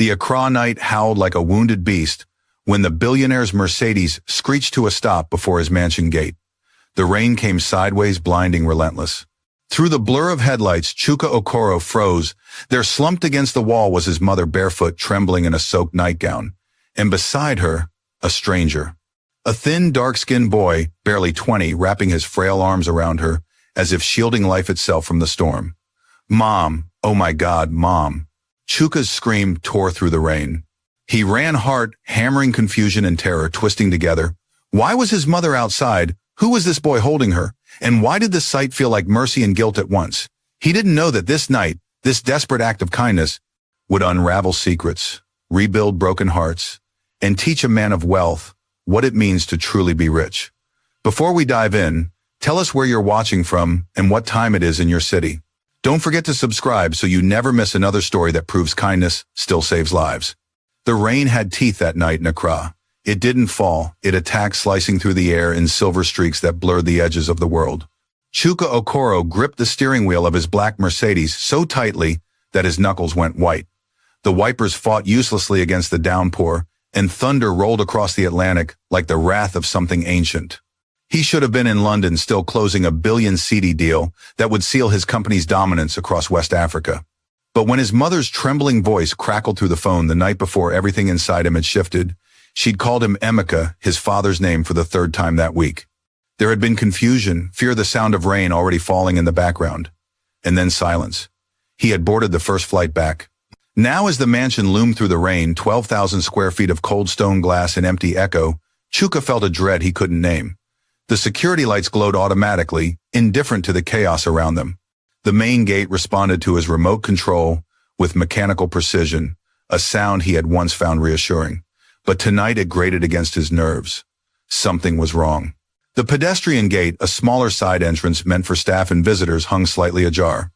The Accra night howled like a wounded beast when the billionaire's Mercedes screeched to a stop before his mansion gate. The rain came sideways, blinding, relentless. Through the blur of headlights, Chuka Okoro froze. There, slumped against the wall, was his mother, barefoot, trembling in a soaked nightgown. And beside her, a stranger. A thin, dark-skinned boy, barely 20, wrapping his frail arms around her, as if shielding life itself from the storm. "Mom, oh my God, Mom." Chuka's scream tore through the rain. He ran hard, hammering confusion and terror, twisting together. Why was his mother outside? Who was this boy holding her? And why did the sight feel like mercy and guilt at once? He didn't know that this night, this desperate act of kindness, would unravel secrets, rebuild broken hearts, and teach a man of wealth what it means to truly be rich. Before we dive in, tell us where you're watching from and what time it is in your city. Don't forget to subscribe so you never miss another story that proves kindness still saves lives. The rain had teeth that night in Accra. It didn't fall. It attacked, slicing through the air in silver streaks that blurred the edges of the world. Chuka Okoro gripped the steering wheel of his black Mercedes so tightly that his knuckles went white. The wipers fought uselessly against the downpour, and thunder rolled across the Atlantic like the wrath of something ancient. He should have been in London, still closing a billion CD deal that would seal his company's dominance across West Africa. But when his mother's trembling voice crackled through the phone the night before everything inside him had shifted, she'd called him Emeka, his father's name, for the third time that week. There had been confusion, fear, the sound of rain already falling in the background. And then silence. He had boarded the first flight back. Now, as the mansion loomed through the rain, 12,000 square feet of cold stone glass and empty echo, Chuka felt a dread he couldn't name. The security lights glowed automatically, indifferent to the chaos around them. The main gate responded to his remote control with mechanical precision, a sound he had once found reassuring. But tonight it grated against his nerves. Something was wrong. The pedestrian gate, a smaller side entrance meant for staff and visitors, hung slightly ajar.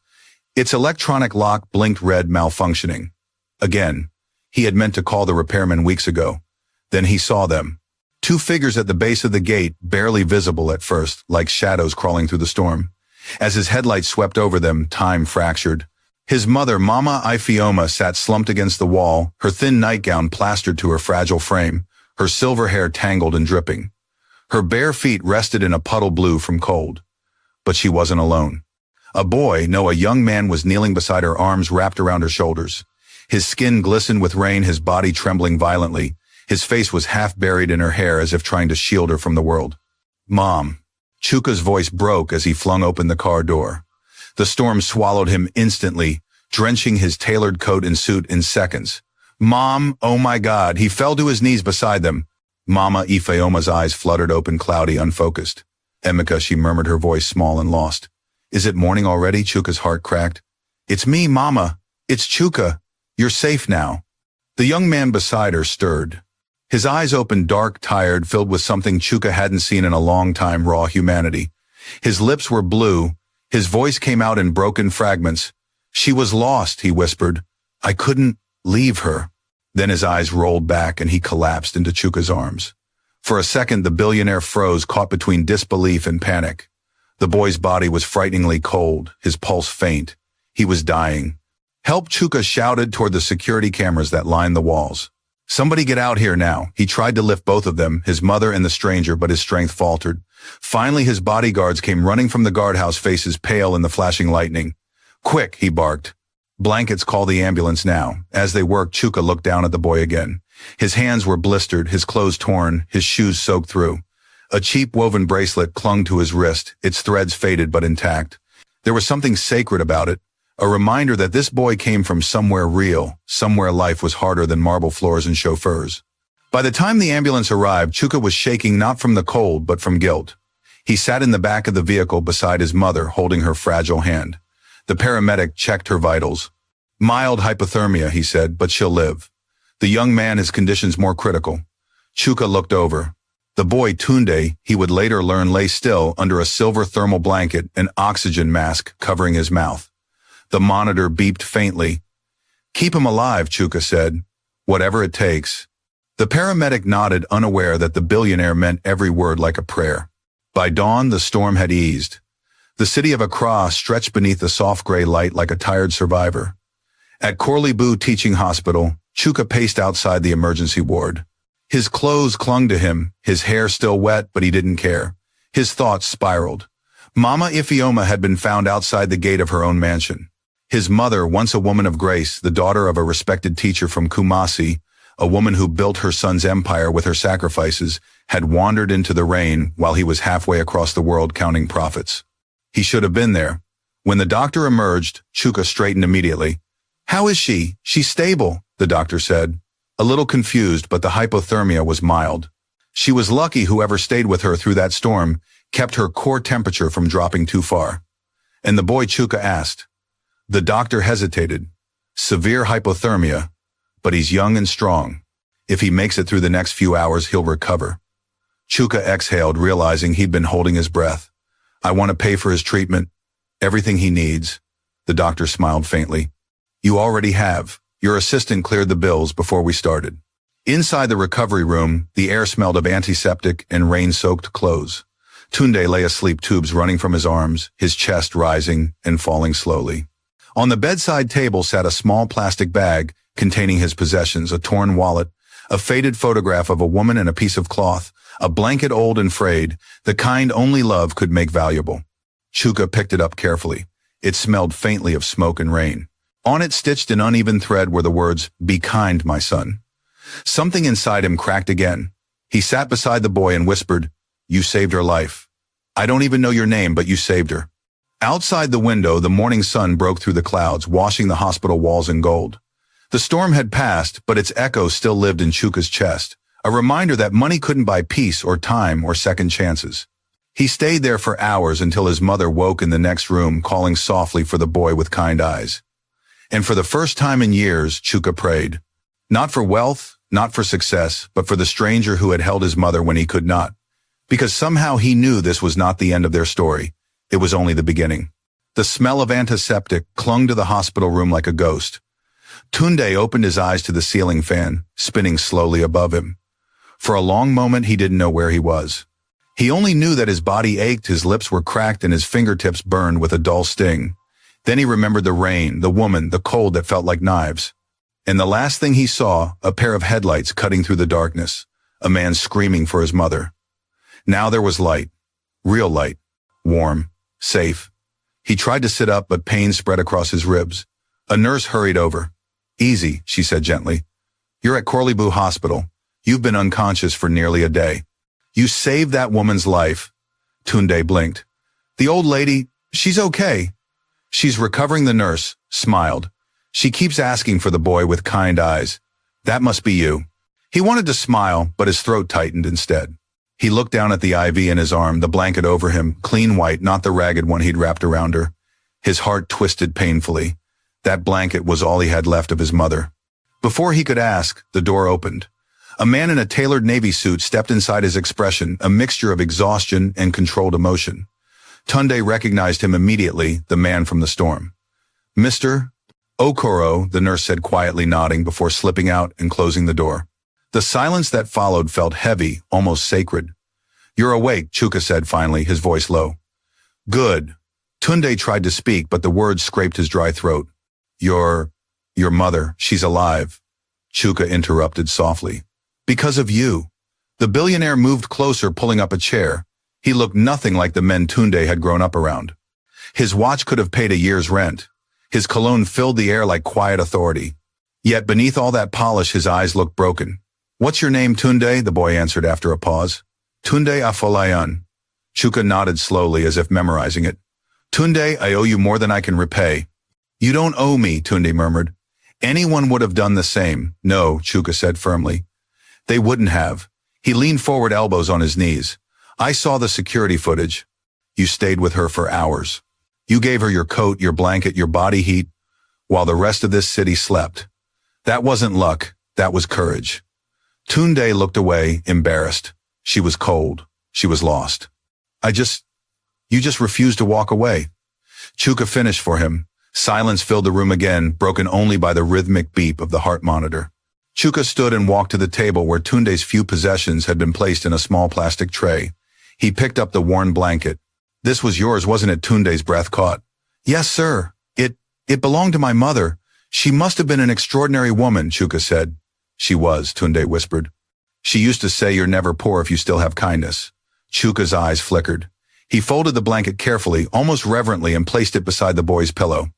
Its electronic lock blinked red, malfunctioning. Again, he had meant to call the repairman weeks ago. Then he saw them. Two figures at the base of the gate, barely visible at first, like shadows crawling through the storm. As his headlights swept over them, time fractured. His mother, Mama Ifeoma, sat slumped against the wall, her thin nightgown plastered to her fragile frame, her silver hair tangled and dripping. Her bare feet rested in a puddle blue from cold. But she wasn't alone. A boy, no, a young man, was kneeling beside her, arms wrapped around her shoulders. His skin glistened with rain, his body trembling violently. His face was half buried in her hair, as if trying to shield her from the world. "Mom." Chuka's voice broke as he flung open the car door. The storm swallowed him instantly, drenching his tailored coat and suit in seconds. "Mom, oh my God." He fell to his knees beside them. Mama Ifeoma's eyes fluttered open, cloudy, unfocused. "Emeka," she murmured, her voice small and lost. "Is it morning already?" Chuka's heart cracked. "It's me, Mama. It's Chuka. You're safe now." The young man beside her stirred. His eyes opened, dark, tired, filled with something Chuka hadn't seen in a long time: raw humanity. His lips were blue. His voice came out in broken fragments. "She was lost," he whispered. "I couldn't leave her." Then his eyes rolled back and he collapsed into Chuka's arms. For a second, the billionaire froze, caught between disbelief and panic. The boy's body was frighteningly cold, his pulse faint. He was dying. "Help!" Chuka shouted toward the security cameras that lined the walls. "Somebody get out here now." He tried to lift both of them, his mother and the stranger, but his strength faltered. Finally, his bodyguards came running from the guardhouse, faces pale in the flashing lightning. "Quick," he barked. "Blankets, call the ambulance now." As they worked, Chuka looked down at the boy again. His hands were blistered, his clothes torn, his shoes soaked through. A cheap woven bracelet clung to his wrist, its threads faded but intact. There was something sacred about it, a reminder that this boy came from somewhere real, somewhere life was harder than marble floors and chauffeurs. By the time the ambulance arrived, Chuka was shaking not from the cold but from guilt. He sat in the back of the vehicle beside his mother, holding her fragile hand. The paramedic checked her vitals. "Mild hypothermia," he said, "but she'll live." The young man, his conditions more critical. Chuka looked over. The boy, Tunde, he would later learn, lay still under a silver thermal blanket, an oxygen mask covering his mouth. The monitor beeped faintly. "Keep him alive," Chuka said. "Whatever it takes." The paramedic nodded, unaware that the billionaire meant every word like a prayer. By dawn, the storm had eased. The city of Accra stretched beneath the soft gray light like a tired survivor. At Korle Bu Teaching Hospital, Chuka paced outside the emergency ward. His clothes clung to him, his hair still wet, but he didn't care. His thoughts spiraled. Mama Ifioma had been found outside the gate of her own mansion. His mother, once a woman of grace, the daughter of a respected teacher from Kumasi, a woman who built her son's empire with her sacrifices, had wandered into the rain while he was halfway across the world counting profits. He should have been there. When the doctor emerged, Chuka straightened immediately. "How is she? She's stable," the doctor said. A little confused, but the hypothermia was mild. She was lucky whoever stayed with her through that storm kept her core temperature from dropping too far. And the boy, Chuka asked. The doctor hesitated. Severe hypothermia, but he's young and strong. If he makes it through the next few hours, he'll recover. Chuka exhaled, realizing he'd been holding his breath. "I want to pay for his treatment, everything he needs." The doctor smiled faintly. "You already have. Your assistant cleared the bills before we started." Inside the recovery room, the air smelled of antiseptic and rain-soaked clothes. Tunde lay asleep, tubes running from his arms, his chest rising and falling slowly. On the bedside table sat a small plastic bag containing his possessions, a torn wallet, a faded photograph of a woman and a piece of cloth, a blanket old and frayed, the kind only love could make valuable. Chuka picked it up carefully. It smelled faintly of smoke and rain. On it, stitched in uneven thread, were the words, "Be kind, my son." Something inside him cracked again. He sat beside the boy and whispered, "You saved her life. I don't even know your name, but you saved her." Outside the window, the morning sun broke through the clouds, washing the hospital walls in gold. The storm had passed, but its echo still lived in Chuka's chest, a reminder that money couldn't buy peace or time or second chances. He stayed there for hours until his mother woke in the next room, calling softly for the boy with kind eyes. And for the first time in years, Chuka prayed. Not for wealth, not for success, but for the stranger who had held his mother when he could not. Because somehow he knew this was not the end of their story. It was only the beginning. The smell of antiseptic clung to the hospital room like a ghost. Tunde opened his eyes to the ceiling fan, spinning slowly above him. For a long moment, he didn't know where he was. He only knew that his body ached, his lips were cracked, and his fingertips burned with a dull sting. Then he remembered the rain, the woman, the cold that felt like knives. And the last thing he saw, a pair of headlights cutting through the darkness, a man screaming for his mother. Now there was light. Real light. Warm. Safe. He tried to sit up, but pain spread across his ribs. A nurse hurried over. "Easy," she said gently. "You're at Korlebu Hospital. You've been unconscious for nearly a day. You saved that woman's life." Tunde blinked. "The old lady, she's okay." "She's recovering," the nurse smiled. "She keeps asking for the boy with kind eyes. That must be you." He wanted to smile, but his throat tightened instead. He looked down at the IV in his arm, the blanket over him, clean white, not the ragged one he'd wrapped around her. His heart twisted painfully. That blanket was all he had left of his mother. Before he could ask, the door opened. A man in a tailored navy suit stepped inside, his expression a mixture of exhaustion and controlled emotion. Tunde recognized him immediately, the man from the storm. "Mr. Okoro," the nurse said quietly, nodding before slipping out and closing the door. The silence that followed felt heavy, almost sacred. "You're awake," Chuka said finally, his voice low. "Good." Tunde tried to speak, but the words scraped his dry throat. Your mother, she's alive." Chuka interrupted softly. "Because of you." The billionaire moved closer, pulling up a chair. He looked nothing like the men Tunde had grown up around. His watch could have paid a year's rent. His cologne filled the air like quiet authority. Yet beneath all that polish, his eyes looked broken. "What's your name, Tunde?" the boy answered after a pause. "Tunde Afolayan." Chuka nodded slowly, as if memorizing it. "Tunde, I owe you more than I can repay." "You don't owe me," Tunde murmured. "Anyone would have done the same." "No," Chuka said firmly. "They wouldn't have." He leaned forward, elbows on his knees. "I saw the security footage. You stayed with her for hours. You gave her your coat, your blanket, your body heat, while the rest of this city slept. That wasn't luck, that was courage." Tunde looked away, embarrassed. She was cold. She was lost. You just refused to walk away." Chuka finished for him. Silence filled the room again, broken only by the rhythmic beep of the heart monitor. Chuka stood and walked to the table where Tunde's few possessions had been placed in a small plastic tray. He picked up the worn blanket. "This was yours, wasn't it?" Tunde's breath caught. "Yes, sir. It belonged to my mother." She must have been an extraordinary woman, Chuka said. She was, Tunde whispered. She used to say you're never poor if you still have kindness. Chuka's eyes flickered. He folded the blanket carefully, almost reverently, and placed it beside the boy's pillow.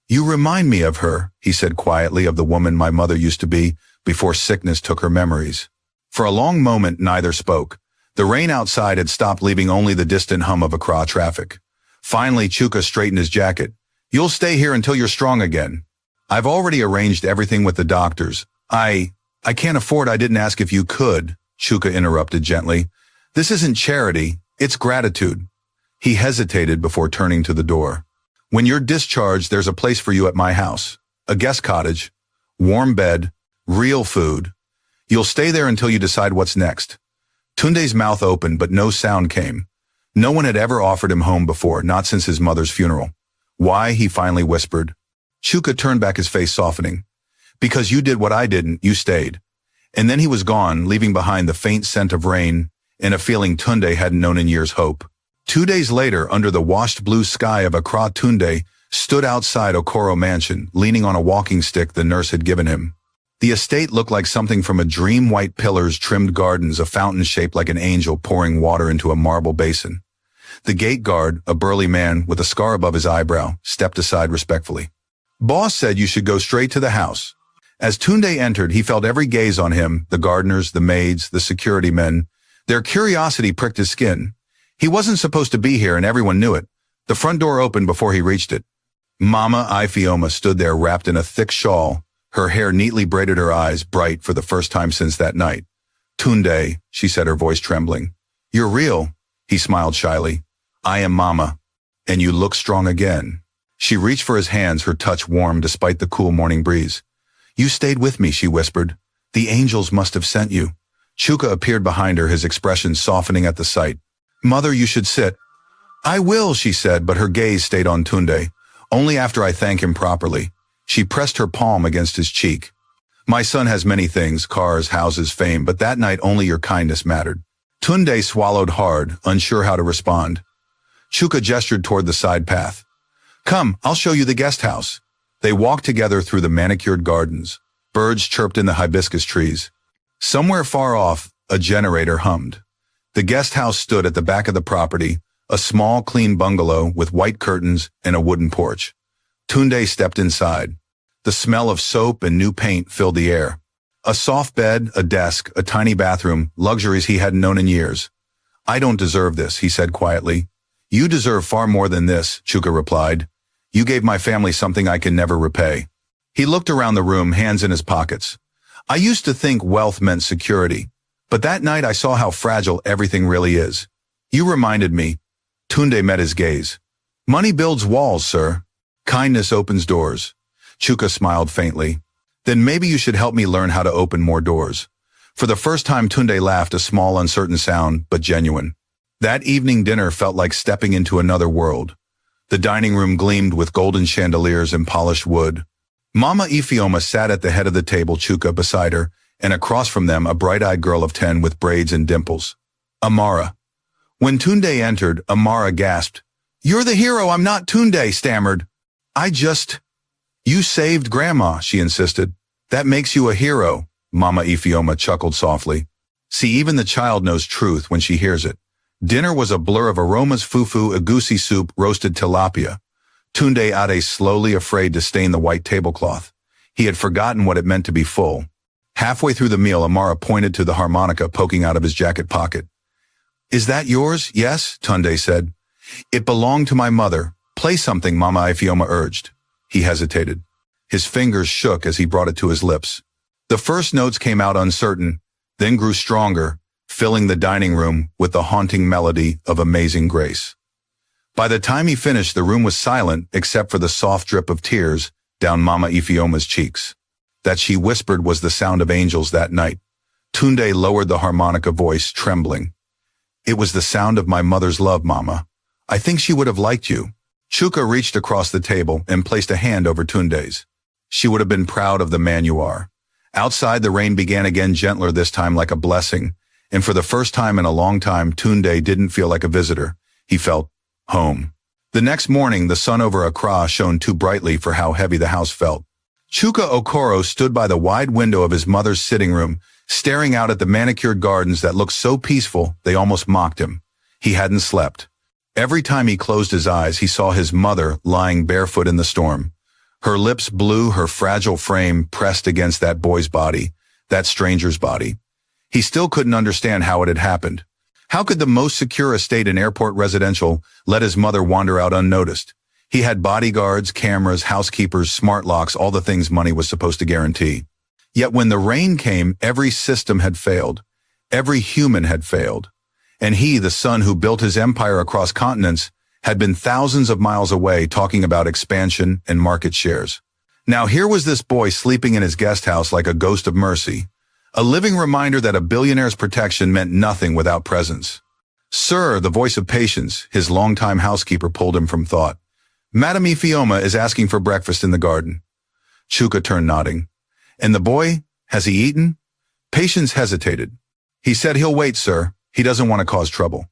You remind me of her, he said quietly, of the woman my mother used to be before sickness took her memories. For a long moment, neither spoke. The rain outside had stopped, leaving only the distant hum of Accra traffic. Finally, Chuka straightened his jacket. You'll stay here until you're strong again. I've already arranged everything with the doctors. I can't afford. I didn't ask if you could, Chuka interrupted gently. This isn't charity, it's gratitude. He hesitated before turning to the door. When you're discharged, there's a place for you at my house. A guest cottage, warm bed, real food. You'll stay there until you decide what's next. Tunde's mouth opened, but no sound came. No one had ever offered him home before, not since his mother's funeral. Why, he finally whispered. Chuka turned back, his face softening. Because you did what I didn't, you stayed. And then he was gone, leaving behind the faint scent of rain and a feeling Tunde hadn't known in years, hope. 2 days later, under the washed blue sky of Accra, Tunde stood outside Okoro Mansion, leaning on a walking stick the nurse had given him. The estate looked like something from a dream: white pillars, trimmed gardens, a fountain shaped like an angel pouring water into a marble basin. The gate guard, a burly man with a scar above his eyebrow, stepped aside respectfully. Boss said you should go straight to the house. As Tunde entered, he felt every gaze on him, the gardeners, the maids, the security men. Their curiosity pricked his skin. He wasn't supposed to be here, and everyone knew it. The front door opened before he reached it. Mama Ifeoma stood there wrapped in a thick shawl, her hair neatly braided, her eyes bright for the first time since that night. Tunde, she said, her voice trembling. You're real, he smiled shyly. I am Mama, and you look strong again. She reached for his hands, her touch warm despite the cool morning breeze. You stayed with me, she whispered. The angels must have sent you. Chuka appeared behind her, his expression softening at the sight. Mother, you should sit. I will, she said, but her gaze stayed on Tunde. Only after I thank him properly. She pressed her palm against his cheek. My son has many things, cars, houses, fame, but that night only your kindness mattered. Tunde swallowed hard, unsure how to respond. Chuka gestured toward the side path. Come, I'll show you the guest house. They walked together through the manicured gardens. Birds chirped in the hibiscus trees. Somewhere far off, a generator hummed. The guest house stood at the back of the property, a small, clean bungalow with white curtains and a wooden porch. Tunde stepped inside. The smell of soap and new paint filled the air. A soft bed, a desk, a tiny bathroom, luxuries he hadn't known in years. I don't deserve this, he said quietly. You deserve far more than this, Chuka replied. You gave my family something I can never repay. He looked around the room, hands in his pockets. I used to think wealth meant security, but that night I saw how fragile everything really is. You reminded me. Tunde met his gaze. Money builds walls, sir. Kindness opens doors. Chuka smiled faintly. Then maybe you should help me learn how to open more doors. For the first time, Tunde laughed, a small, uncertain sound, but genuine. That evening dinner felt like stepping into another world. The dining room gleamed with golden chandeliers and polished wood. Mama Ifeoma sat at the head of the table, Chuka beside her, and across from them a bright-eyed girl of 10 with braids and dimples. Amara. When Tunde entered, Amara gasped. You're the hero, I'm not, Tunde stammered. You saved Grandma, she insisted. That makes you a hero, Mama Ifeoma chuckled softly. See, even the child knows truth when she hears it. Dinner was a blur of aromas: fufu, egusi soup, roasted tilapia. Tunde ate slowly, afraid to stain the white tablecloth. He had forgotten what it meant to be full. Halfway through the meal, Amara pointed to the harmonica poking out of his jacket pocket. Is that yours? Yes, Tunde said. It belonged to my mother. Play something, Mama Ifeoma urged. He hesitated. His fingers shook as he brought it to his lips. The first notes came out uncertain, then grew stronger, filling the dining room with the haunting melody of Amazing Grace. By the time he finished, the room was silent except for the soft drip of tears down Mama Ifeoma's cheeks. That she whispered was the sound of angels that night. Tunde lowered the harmonica voice, trembling. It was the sound of my mother's love, Mama. I think she would have liked you. Chuka reached across the table and placed a hand over Tunde's. She would have been proud of the man you are. Outside, the rain began again, gentler this time, like a blessing. And for the first time in a long time, Tunde didn't feel like a visitor. He felt home. The next morning, the sun over Accra shone too brightly for how heavy the house felt. Chuka Okoro stood by the wide window of his mother's sitting room, staring out at the manicured gardens that looked so peaceful they almost mocked him. He hadn't slept. Every time he closed his eyes, he saw his mother lying barefoot in the storm. Her lips blue, her fragile frame pressed against that boy's body, that stranger's body. He still couldn't understand how it had happened. How could the most secure estate in airport residential let his mother wander out unnoticed? He had bodyguards, cameras, housekeepers, smart locks, all the things money was supposed to guarantee. Yet when the rain came, every system had failed. Every human had failed. And he, the son who built his empire across continents, had been thousands of miles away talking about expansion and market shares. Now here was this boy sleeping in his guest house like a ghost of mercy, a living reminder that a billionaire's protection meant nothing without presence. "Sir," the voice of patience, his longtime housekeeper pulled him from thought. "Madame Ifioma is asking for breakfast in the garden." Chuka turned nodding. "And the boy, has he eaten?" Patience hesitated. "He said he'll wait, sir. He doesn't want to cause trouble."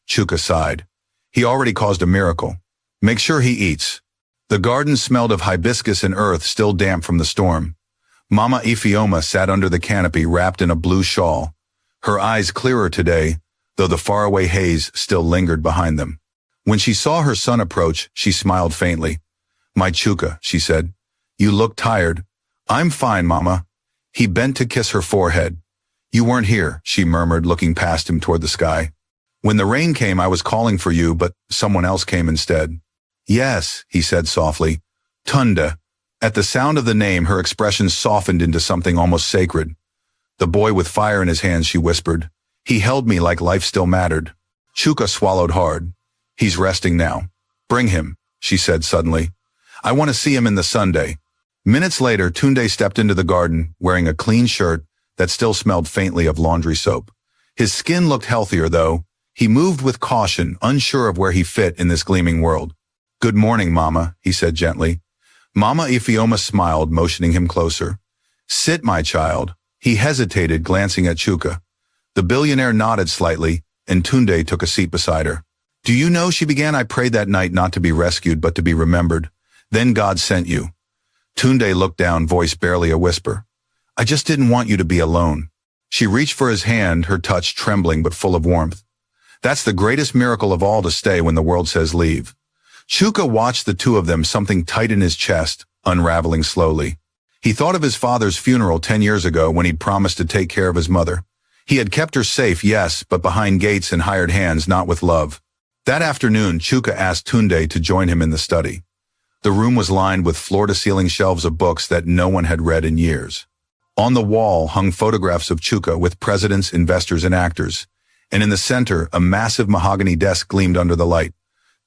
Chuka sighed. "He already caused a miracle. Make sure he eats." The garden smelled of hibiscus and earth still damp from the storm. Mama Ifioma sat under the canopy wrapped in a blue shawl, her eyes clearer today, though the faraway haze still lingered behind them. When she saw her son approach, she smiled faintly. "My Chuka," she said, "you look tired." "I'm fine, Mama." He bent to kiss her forehead. "You weren't here," she murmured, looking past him toward the sky. "When the rain came, I was calling for you, but someone else came instead." "Yes," he said softly. "Tunda." At the sound of the name, her expression softened into something almost sacred. "The boy with fire in his hands," she whispered. "He held me like life still mattered." Chuka swallowed hard. "He's resting now. Bring him," she said suddenly. "I want to see him in the Sunday." Minutes later, Tunde stepped into the garden, wearing a clean shirt that still smelled faintly of laundry soap. His skin looked healthier, though. He moved with caution, unsure of where he fit in this gleaming world. "Good morning, Mama," he said gently. Mama Ifioma smiled, motioning him closer. "Sit, my child." He hesitated, glancing at Chuka. The billionaire nodded slightly, and Tunde took a seat beside her. "Do you know," she began, "I prayed that night not to be rescued, but to be remembered. Then God sent you." Tunde looked down, voice barely a whisper. "I just didn't want you to be alone." She reached for his hand, her touch trembling but full of warmth. "That's the greatest miracle of all, to stay when the world says leave." Chuka watched the two of them, something tight in his chest, unraveling slowly. He thought of his father's funeral 10 years ago when he'd promised to take care of his mother. He had kept her safe, yes, but behind gates and hired hands, not with love. That afternoon, Chuka asked Tunde to join him in the study. The room was lined with floor-to-ceiling shelves of books that no one had read in years. On the wall hung photographs of Chuka with presidents, investors, and actors, and in the center, a massive mahogany desk gleamed under the light.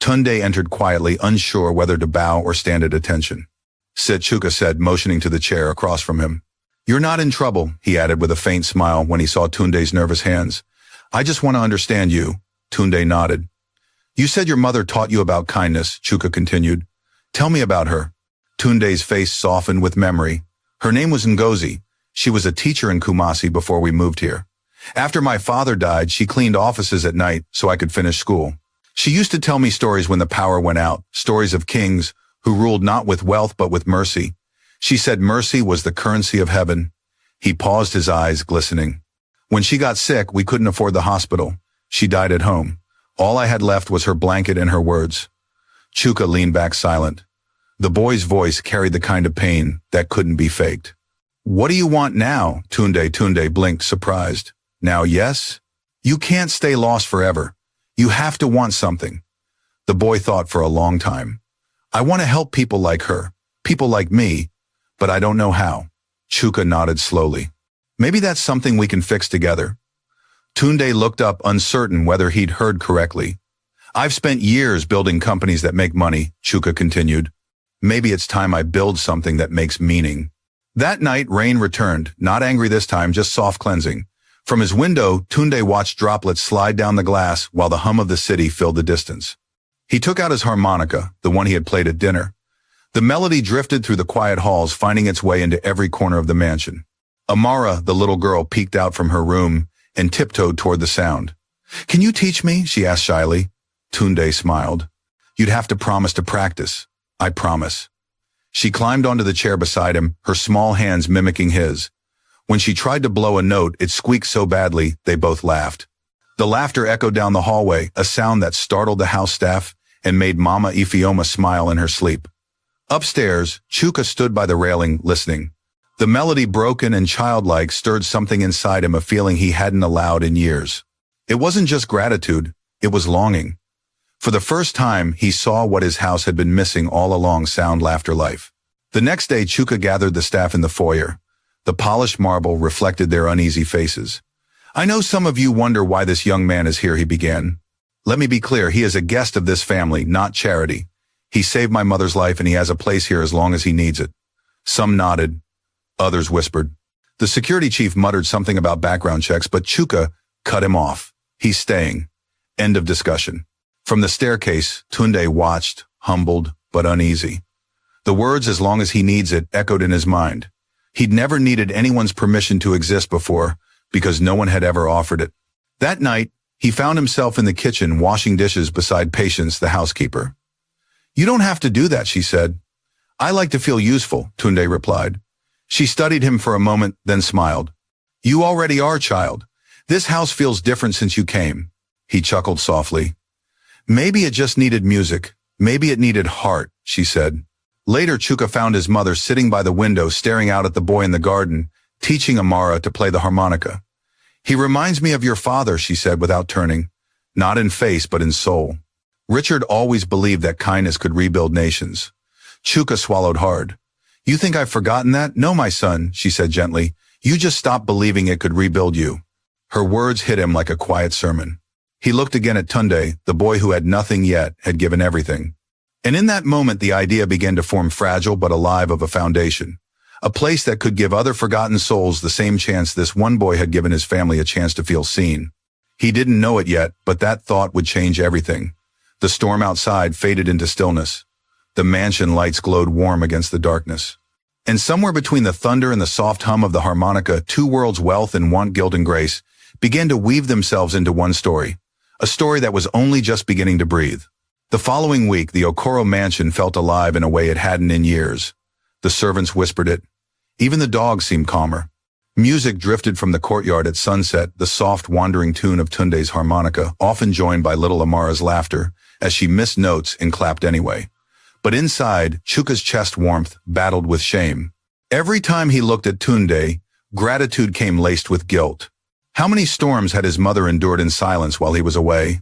Tunde entered quietly, unsure whether to bow or stand at attention. "Sit," Chuka said, motioning to the chair across from him. "You're not in trouble," he added with a faint smile when he saw Tunde's nervous hands. "I just want to understand you." Tunde nodded. "You said your mother taught you about kindness," Chuka continued. "Tell me about her." Tunde's face softened with memory. "Her name was Ngozi. She was a teacher in Kumasi before we moved here. After my father died, she cleaned offices at night so I could finish school. She used to tell me stories when the power went out, stories of kings who ruled not with wealth but with mercy. She said mercy was the currency of heaven." He paused, his eyes glistening. "When she got sick, we couldn't afford the hospital. She died at home. All I had left was her blanket and her words." Chuka leaned back silent. The boy's voice carried the kind of pain that couldn't be faked. "What do you want now?" Tunde blinked, surprised. "Now, yes? You can't stay lost forever. You have to want something." The boy thought for a long time. "I want to help people like her, people like me, but I don't know how." Chuka nodded slowly. "Maybe that's something we can fix together." Tunde looked up, uncertain whether he'd heard correctly. "I've spent years building companies that make money," Chuka continued. "Maybe it's time I build something that makes meaning." That night, rain returned, not angry this time, just soft cleansing. From his window, Tunde watched droplets slide down the glass while the hum of the city filled the distance. He took out his harmonica, the one he had played at dinner. The melody drifted through the quiet halls, finding its way into every corner of the mansion. Amara, the little girl, peeked out from her room and tiptoed toward the sound. "Can you teach me?" she asked shyly. Tunde smiled. "You'd have to promise to practice." "I promise." She climbed onto the chair beside him, her small hands mimicking his. When she tried to blow a note, it squeaked so badly, they both laughed. The laughter echoed down the hallway, a sound that startled the house staff and made Mama Ifioma smile in her sleep. Upstairs, Chuka stood by the railing, listening. The melody, broken and childlike, stirred something inside him, a feeling he hadn't allowed in years. It wasn't just gratitude, it was longing. For the first time, he saw what his house had been missing all along: sound, laughter, life. The next day, Chuka gathered the staff in the foyer. The polished marble reflected their uneasy faces. "I know some of you wonder why this young man is here," he began. "Let me be clear, he is a guest of this family, not charity. He saved my mother's life and he has a place here as long as he needs it." Some nodded. Others whispered. The security chief muttered something about background checks, but Chuka cut him off. "He's staying." End of discussion. From the staircase, Tunde watched, humbled but uneasy. The words "as long as he needs it" echoed in his mind. He'd never needed anyone's permission to exist before, because no one had ever offered it. That night, he found himself in the kitchen washing dishes beside Patience, the housekeeper. "You don't have to do that," she said. "I like to feel useful," Tunde replied. She studied him for a moment, then smiled. "You already are, child. This house feels different since you came." He chuckled softly. "Maybe it just needed music. Maybe it needed heart," she said. Later, Chuka found his mother sitting by the window, staring out at the boy in the garden, teaching Amara to play the harmonica. "He reminds me of your father," she said without turning. "Not in face, but in soul." Richard always believed that kindness could rebuild nations. Chuka swallowed hard. "You think I've forgotten that? No, my son," she said gently. "You just stopped believing it could rebuild you." Her words hit him like a quiet sermon. He looked again at Tunde, the boy who had nothing yet, had given everything. And in that moment, the idea began to form, fragile but alive, of a foundation. A place that could give other forgotten souls the same chance this one boy had given his family a chance to feel seen. He didn't know it yet, but that thought would change everything. The storm outside faded into stillness. The mansion lights glowed warm against the darkness. And somewhere between the thunder and the soft hum of the harmonica, two worlds, wealth and want, guilt and grace, began to weave themselves into one story. A story that was only just beginning to breathe. The following week, the Okoro mansion felt alive in a way it hadn't in years. The servants whispered it. Even the dogs seemed calmer. Music drifted from the courtyard at sunset, the soft, wandering tune of Tunde's harmonica, often joined by little Amara's laughter, as she missed notes and clapped anyway. But inside, Chuka's chest warmth battled with shame. Every time he looked at Tunde, gratitude came laced with guilt. How many storms had his mother endured in silence while he was away?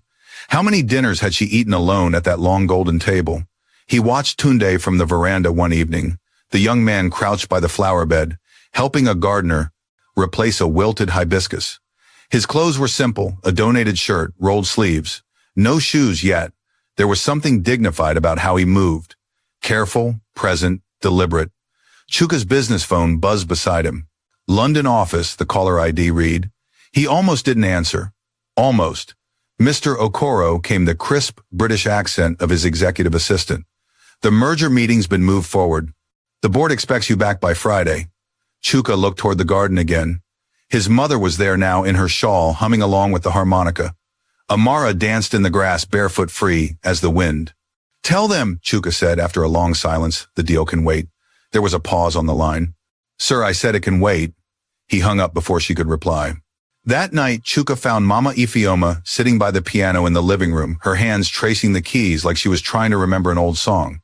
How many dinners had she eaten alone at that long golden table? He watched Tunde from the veranda one evening, the young man crouched by the flower bed, helping a gardener replace a wilted hibiscus. His clothes were simple, a donated shirt, rolled sleeves. No shoes yet. There was something dignified about how he moved. Careful, present, deliberate. Chuka's business phone buzzed beside him. London office, the caller ID read. He almost didn't answer. Almost. Mr. Okoro, came the crisp British accent of his executive assistant. "The merger meeting's been moved forward. The board expects you back by Friday." Chuka looked toward the garden again. His mother was there now in her shawl, humming along with the harmonica. Amara danced in the grass, barefoot, free as the wind. "Tell them," Chuka said after a long silence, "the deal can wait." There was a pause on the line. "Sir, I said it can wait." He hung up before she could reply. That night, Chuka found Mama Ifioma sitting by the piano in the living room, her hands tracing the keys like she was trying to remember an old song.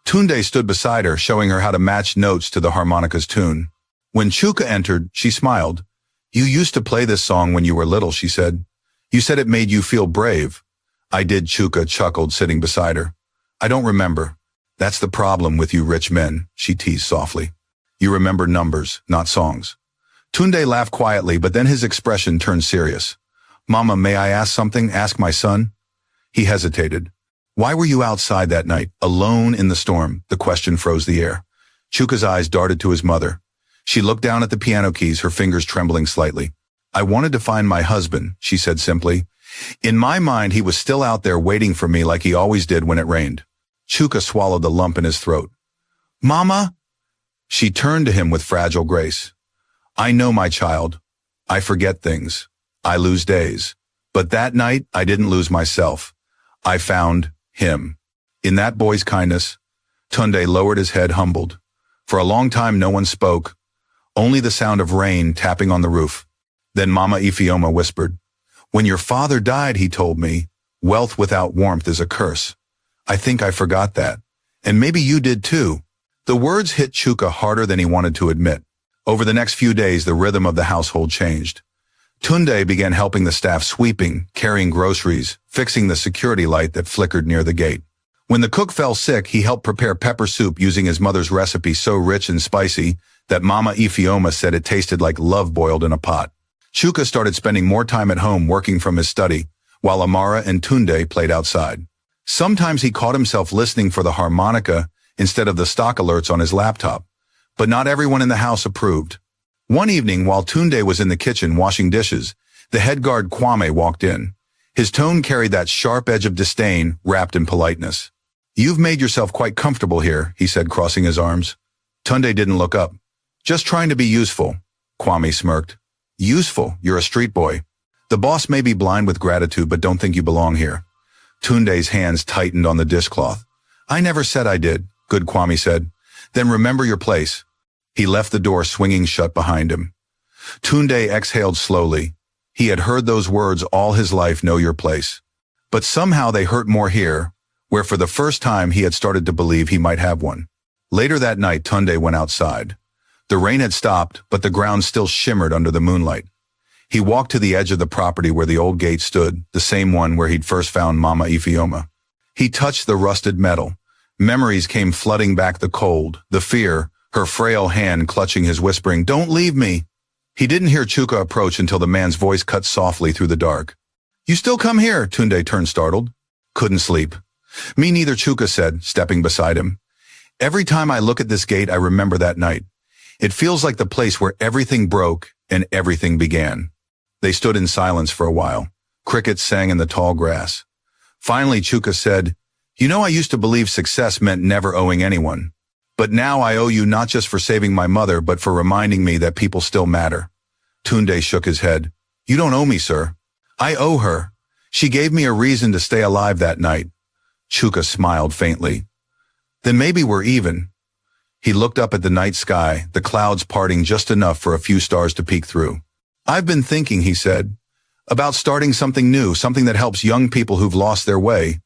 Tunde stood beside her, showing her how to match notes to the harmonica's tune. When Chuka entered, she smiled. "You used to play this song when you were little," she said. "You said it made you feel brave." "I did," Chuka chuckled, sitting beside her. "I don't remember." "That's the problem with you rich men," she teased softly. "You remember numbers, not songs." Tunde laughed quietly, but then his expression turned serious. "Mama, may I ask something? Ask my son?" He hesitated. "Why were you outside that night, alone in the storm?" The question froze the air. Chuka's eyes darted to his mother. She looked down at the piano keys, her fingers trembling slightly. "I wanted to find my husband," she said simply. "In my mind, he was still out there waiting for me like he always did when it rained." Chuka swallowed the lump in his throat. "Mama?" She turned to him with fragile grace. "I know, my child. I forget things. I lose days. But that night, I didn't lose myself. I found him. In that boy's kindness." Tunde lowered his head, humbled. For a long time no one spoke, only the sound of rain tapping on the roof. Then Mama Ifeoma whispered, "When your father died, he told me, wealth without warmth is a curse. I think I forgot that. And maybe you did too." The words hit Chuka harder than he wanted to admit. Over the next few days, the rhythm of the household changed. Tunde began helping the staff sweeping, carrying groceries, fixing the security light that flickered near the gate. When the cook fell sick, he helped prepare pepper soup using his mother's recipe so rich and spicy that Mama Ifeoma said it tasted like love boiled in a pot. Chuka started spending more time at home working from his study, while Amara and Tunde played outside. Sometimes he caught himself listening for the harmonica instead of the stock alerts on his laptop, but not everyone in the house approved. One evening, while Tunde was in the kitchen washing dishes, the head guard Kwame walked in. His tone carried that sharp edge of disdain wrapped in politeness. "You've made yourself quite comfortable here," he said, crossing his arms. Tunde didn't look up. "Just trying to be useful," Kwame smirked. "Useful? You're a street boy. The boss may be blind with gratitude but don't think you belong here." Tunde's hands tightened on the dishcloth. "I never said I did," good Kwame said. "Then remember your place." He left the door swinging shut behind him. Tunde exhaled slowly. He had heard those words all his life, "know your place." But somehow they hurt more here, where for the first time he had started to believe he might have one. Later that night, Tunde went outside. The rain had stopped, but the ground still shimmered under the moonlight. He walked to the edge of the property where the old gate stood, the same one where he'd first found Mama Ifeoma. He touched the rusted metal. Memories came flooding back, the cold, the fear, her frail hand clutching his, whispering, "Don't leave me." He didn't hear Chuka approach until the man's voice cut softly through the dark. "You still come here?" Tunde turned startled. "Couldn't sleep." "Me neither," Chuka said, stepping beside him. "Every time I look at this gate, I remember that night. It feels like the place where everything broke and everything began." They stood in silence for a while. Crickets sang in the tall grass. Finally, Chuka said, "You know, I used to believe success meant never owing anyone. But now I owe you not just for saving my mother, but for reminding me that people still matter." Tunde shook his head. "You don't owe me, sir. I owe her. She gave me a reason to stay alive that night." Chuka smiled faintly. "Then maybe we're even." He looked up at the night sky, the clouds parting just enough for a few stars to peek through. "I've been thinking," he said, "about starting something new, something that helps young people who've lost their way.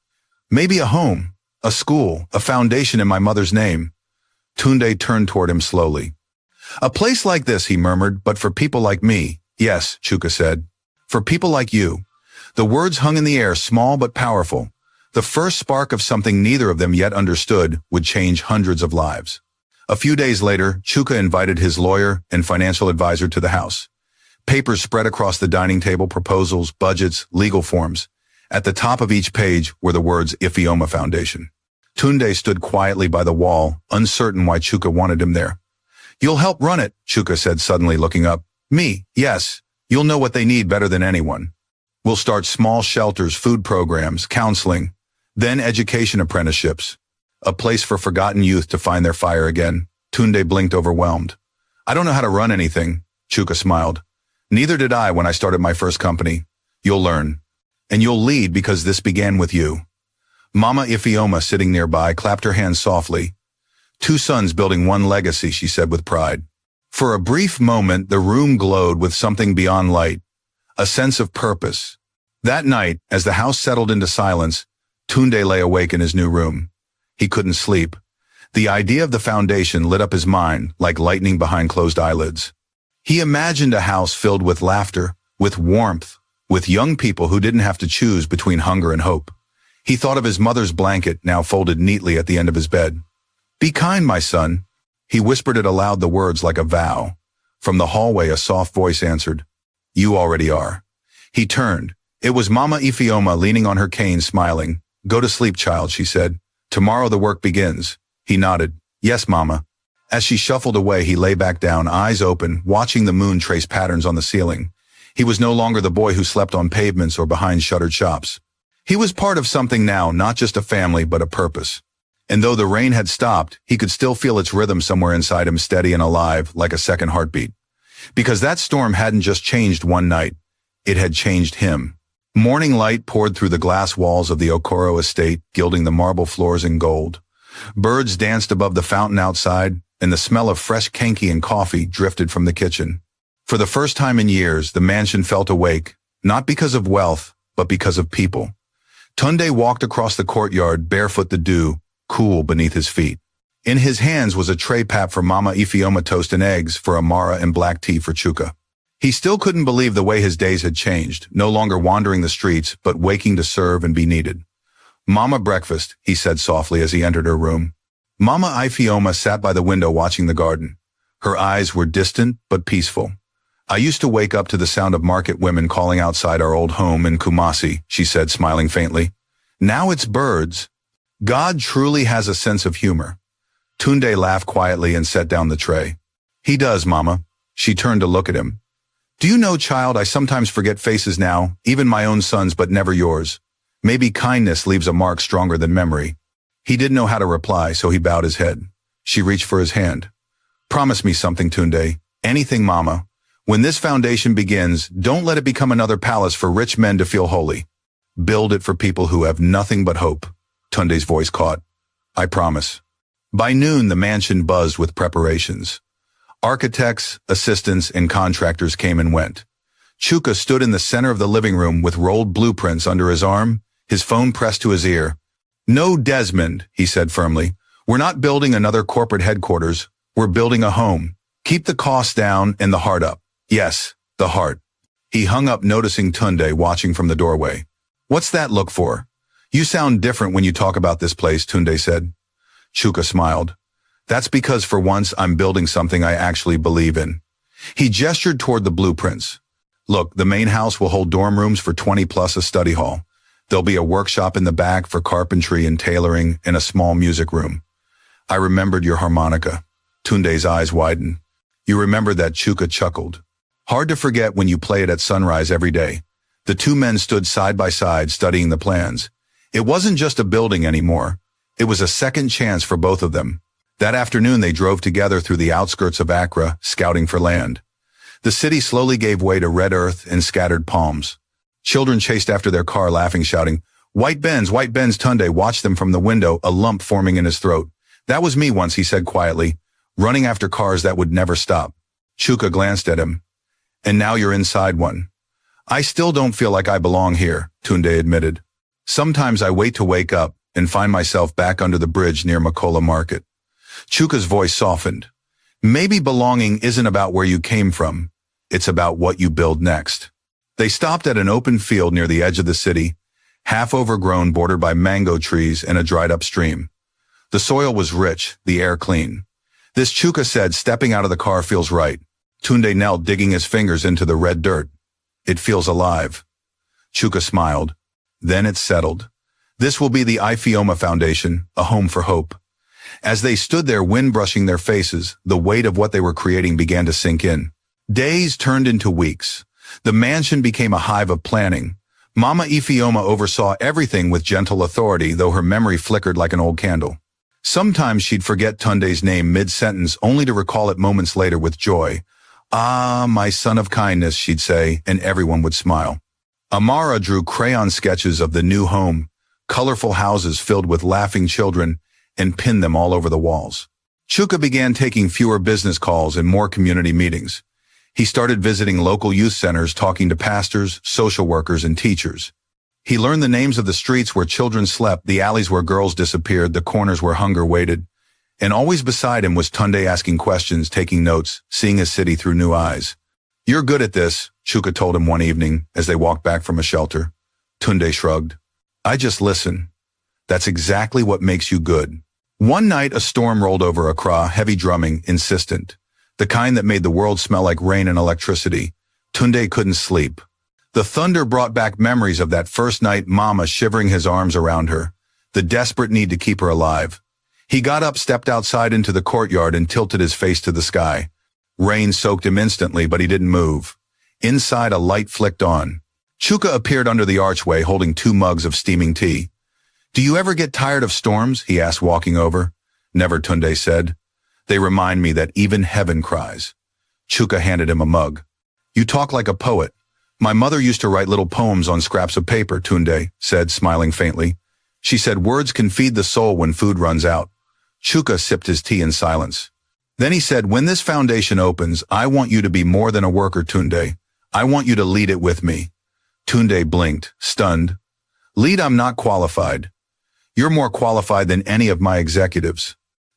Maybe a home, a school, a foundation in my mother's name." Tunde turned toward him slowly. "A place like this," he murmured, "but for people like me." "Yes," Chuka said. "For people like you." The words hung in the air, small but powerful. The first spark of something neither of them yet understood would change hundreds of lives. A few days later, Chuka invited his lawyer and financial advisor to the house. Papers spread across the dining table, proposals, budgets, legal forms. At the top of each page were the words Ifeoma Foundation. Tunde stood quietly by the wall, uncertain why Chuka wanted him there. "You'll help run it," Chuka said, suddenly looking up. "Me, yes. You'll know what they need better than anyone. We'll start small shelters, food programs, counseling, then education apprenticeships. A place for forgotten youth to find their fire again." Tunde blinked, overwhelmed. "I don't know how to run anything," Chuka smiled. "Neither did I when I started my first company. You'll learn. And you'll lead because this began with you." Mama Ifeoma, sitting nearby, clapped her hands softly. "Two sons building one legacy," she said with pride. For a brief moment, the room glowed with something beyond light, a sense of purpose. That night, as the house settled into silence, Tunde lay awake in his new room. He couldn't sleep. The idea of the foundation lit up his mind like lightning behind closed eyelids. He imagined a house filled with laughter, with warmth, with young people who didn't have to choose between hunger and hope. He thought of his mother's blanket, now folded neatly at the end of his bed. "Be kind, my son." He whispered it aloud, the words like a vow. From the hallway, a soft voice answered, "You already are." He turned. It was Mama Ifeoma leaning on her cane, smiling. "Go to sleep, child," she said. "Tomorrow the work begins." He nodded. "Yes, Mama." As she shuffled away, he lay back down, eyes open, watching the moon trace patterns on the ceiling. He was no longer the boy who slept on pavements or behind shuttered shops. He was part of something now, not just a family, but a purpose. And though the rain had stopped, he could still feel its rhythm somewhere inside him, steady and alive, like a second heartbeat. Because that storm hadn't just changed one night, it had changed him. Morning light poured through the glass walls of the Okoro estate, gilding the marble floors in gold. Birds danced above the fountain outside, and the smell of fresh kenki and coffee drifted from the kitchen. For the first time in years, the mansion felt awake, not because of wealth, but because of people. Tunde walked across the courtyard, barefoot, the dew cool beneath his feet. In his hands was a tray pap for Mama Ifeoma, toast and eggs for Amara, and black tea for Chuka. He still couldn't believe the way his days had changed, no longer wandering the streets, but waking to serve and be needed. "Mama, breakfast," he said softly as he entered her room. Mama Ifeoma sat by the window watching the garden. Her eyes were distant but peaceful. "I used to wake up to the sound of market women calling outside our old home in Kumasi," she said, smiling faintly. "Now it's birds. God truly has a sense of humor." Tunde laughed quietly and set down the tray. "He does, Mama." She turned to look at him. "Do you know, child, I sometimes forget faces now, even my own son's, but never yours. Maybe kindness leaves a mark stronger than memory." He didn't know how to reply, so he bowed his head. She reached for his hand. "Promise me something, Tunde. Anything, Mama. When this foundation begins, don't let it become another palace for rich men to feel holy. Build it for people who have nothing but hope." Tunde's voice caught. "I promise." By noon, the mansion buzzed with preparations. Architects, assistants, and contractors came and went. Chuka stood in the center of the living room with rolled blueprints under his arm, his phone pressed to his ear. "No, Desmond," he said firmly. "We're not building another corporate headquarters. We're building a home. Keep the costs down and the heart up." "Yes, the heart." He hung up, noticing Tunde watching from the doorway. "What's that look for?" "You sound different when you talk about this place," Tunde said. Chuka smiled. "That's because for once I'm building something I actually believe in." He gestured toward the blueprints. "Look, the main house will hold dorm rooms for 20 plus a study hall. There'll be a workshop in the back for carpentry and tailoring and a small music room." "I remembered your harmonica." Tunde's eyes widened. "You remember that?" Chuka chuckled. "Hard to forget when you play it at sunrise every day." The two men stood side by side studying the plans. It wasn't just a building anymore. It was a second chance for both of them. That afternoon they drove together through the outskirts of Accra, scouting for land. The city slowly gave way to red earth and scattered palms. Children chased after their car, laughing, shouting, White Benz, White Benz." Tunde watched them from the window, a lump forming in his throat. "That was me once," he said quietly, "running after cars that would never stop." Chuka glanced at him. "And now you're inside one." "I still don't feel like I belong here," Tunde admitted. "Sometimes I wait to wake up and find myself back under the bridge near Makola Market." Chuka's voice softened. "Maybe belonging isn't about where you came from. It's about what you build next." They stopped at an open field near the edge of the city, half overgrown, bordered by mango trees and a dried-up stream. The soil was rich, the air clean. "This," Chuka said, stepping out of the car, "feels right." Tunde knelt, digging his fingers into the red dirt. "It feels alive." Chuka smiled. Then it settled. This will be the Ifeoma Foundation, a home for hope. As they stood there, wind brushing their faces, the weight of what they were creating began to sink in. Days turned into weeks. The mansion became a hive of planning. Mama Ifeoma oversaw everything with gentle authority, though her memory flickered like an old candle. Sometimes she'd forget Tunde's name mid-sentence, only to recall it moments later with joy. "Ah, my son of kindness," she'd say, and everyone would smile. Amara drew crayon sketches of the new home, colorful houses filled with laughing children, and pinned them all over the walls. Chuka began taking fewer business calls and more community meetings. He started visiting local youth centers, talking to pastors, social workers, and teachers. He learned the names of the streets where children slept, the alleys where girls disappeared, the corners where hunger waited. And always beside him was Tunde, asking questions, taking notes, seeing his city through new eyes. "You're good at this," Chuka told him one evening as they walked back from a shelter. Tunde shrugged. "I just listen. That's exactly what makes you good." One night, a storm rolled over Accra, heavy drumming, insistent. The kind that made the world smell like rain and electricity. Tunde couldn't sleep. The thunder brought back memories of that first night, Mama shivering his arms around her, the desperate need to keep her alive. He got up, stepped outside into the courtyard, and tilted his face to the sky. Rain soaked him instantly, but he didn't move. Inside, a light flicked on. Chuka appeared under the archway, holding 2 mugs of steaming tea. "Do you ever get tired of storms?" he asked, walking over. "Never," Tunde said. "They remind me that even heaven cries." Chuka handed him a mug. "You talk like a poet." "My mother used to write little poems on scraps of paper," Tunde said, smiling faintly. "She said words can feed the soul when food runs out." Chuka sipped his tea in silence. Then he said, when this foundation opens, I want you to be more than a worker, Tunde. I want you to lead it with me. Tunde blinked, stunned. Lead, I'm not qualified. You're more qualified than any of my executives.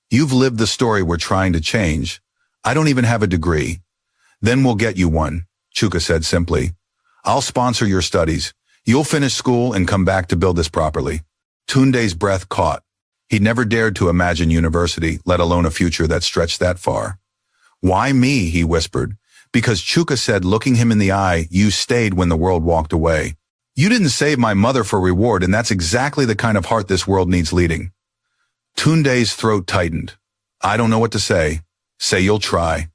You've lived the story we're trying to change. I don't even have a degree. Then we'll get you one, Chuka said simply. I'll sponsor your studies. You'll finish school and come back to build this properly. Tunde's breath caught. He'd never dared to imagine university, let alone a future that stretched that far. Why me, he whispered. Because Chuka said, looking him in the eye, you stayed when the world walked away. You didn't save my mother for reward, and that's exactly the kind of heart this world needs leading. Tunde's throat tightened. I don't know what to say. Say you'll try.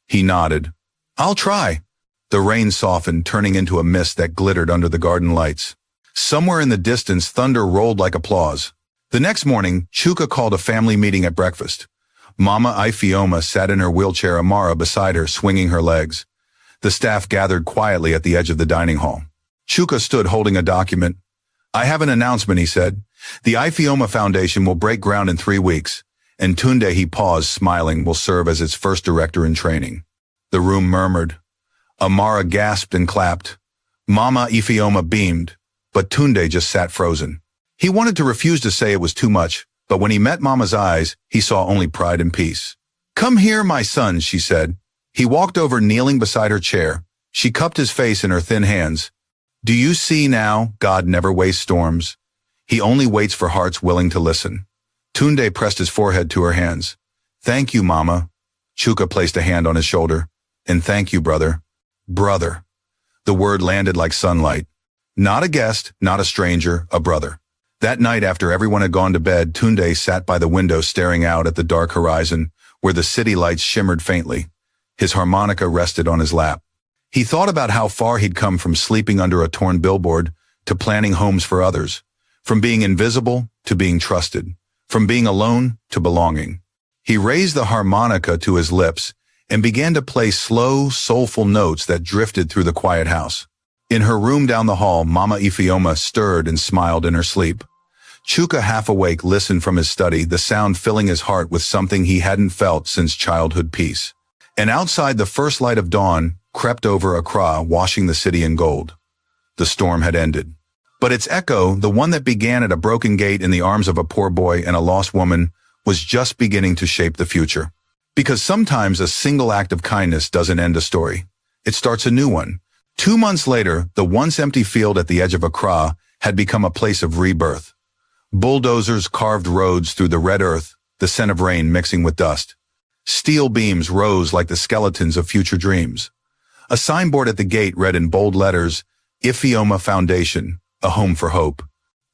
He nodded. I'll try. The rain softened, turning into a mist that glittered under the garden lights. Somewhere in the distance, thunder rolled like applause. The next morning, Chuka called a family meeting at breakfast. Mama Ifeoma sat in her wheelchair, Amara beside her, swinging her legs. The staff gathered quietly at the edge of the dining hall. Chuka stood holding a document. I have an announcement, he said. The Ifeoma Foundation will break ground in 3 weeks, and Tunde, he paused, smiling, will serve as its first director in training. The room murmured. Amara gasped and clapped. Mama Ifeoma beamed, but Tunde just sat frozen. He wanted to refuse to say it was too much, but when he met Mama's eyes, he saw only pride and peace. Come here, my son, she said. He walked over, kneeling beside her chair. She cupped his face in her thin hands. Do you see now, God never wastes storms. He only waits for hearts willing to listen. Tunde pressed his forehead to her hands. Thank you, Mama. Chuka placed a hand on his shoulder. And thank you, brother. Brother. The word landed like sunlight. Not a guest, not a stranger, a brother. That night, after everyone had gone to bed, Tunde sat by the window staring out at the dark horizon, where the city lights shimmered faintly. His harmonica rested on his lap. He thought about how far he'd come from sleeping under a torn billboard to planning homes for others, from being invisible to being trusted, from being alone to belonging. He raised the harmonica to his lips and began to play slow, soulful notes that drifted through the quiet house. In her room down the hall, Mama Ifeoma stirred and smiled in her sleep. Chuka, half awake, listened from his study, the sound filling his heart with something he hadn't felt since childhood peace. And outside, the first light of dawn crept over Accra, washing the city in gold. The storm had ended. But its echo, the one that began at a broken gate in the arms of a poor boy and a lost woman, was just beginning to shape the future. Because sometimes a single act of kindness doesn't end a story. It starts a new one. 2 months later, the once empty field at the edge of Accra had become a place of rebirth. Bulldozers carved roads through the red earth, the scent of rain mixing with dust. Steel beams rose like the skeletons of future dreams. A signboard at the gate read in bold letters, Ifeoma Foundation, a home for hope.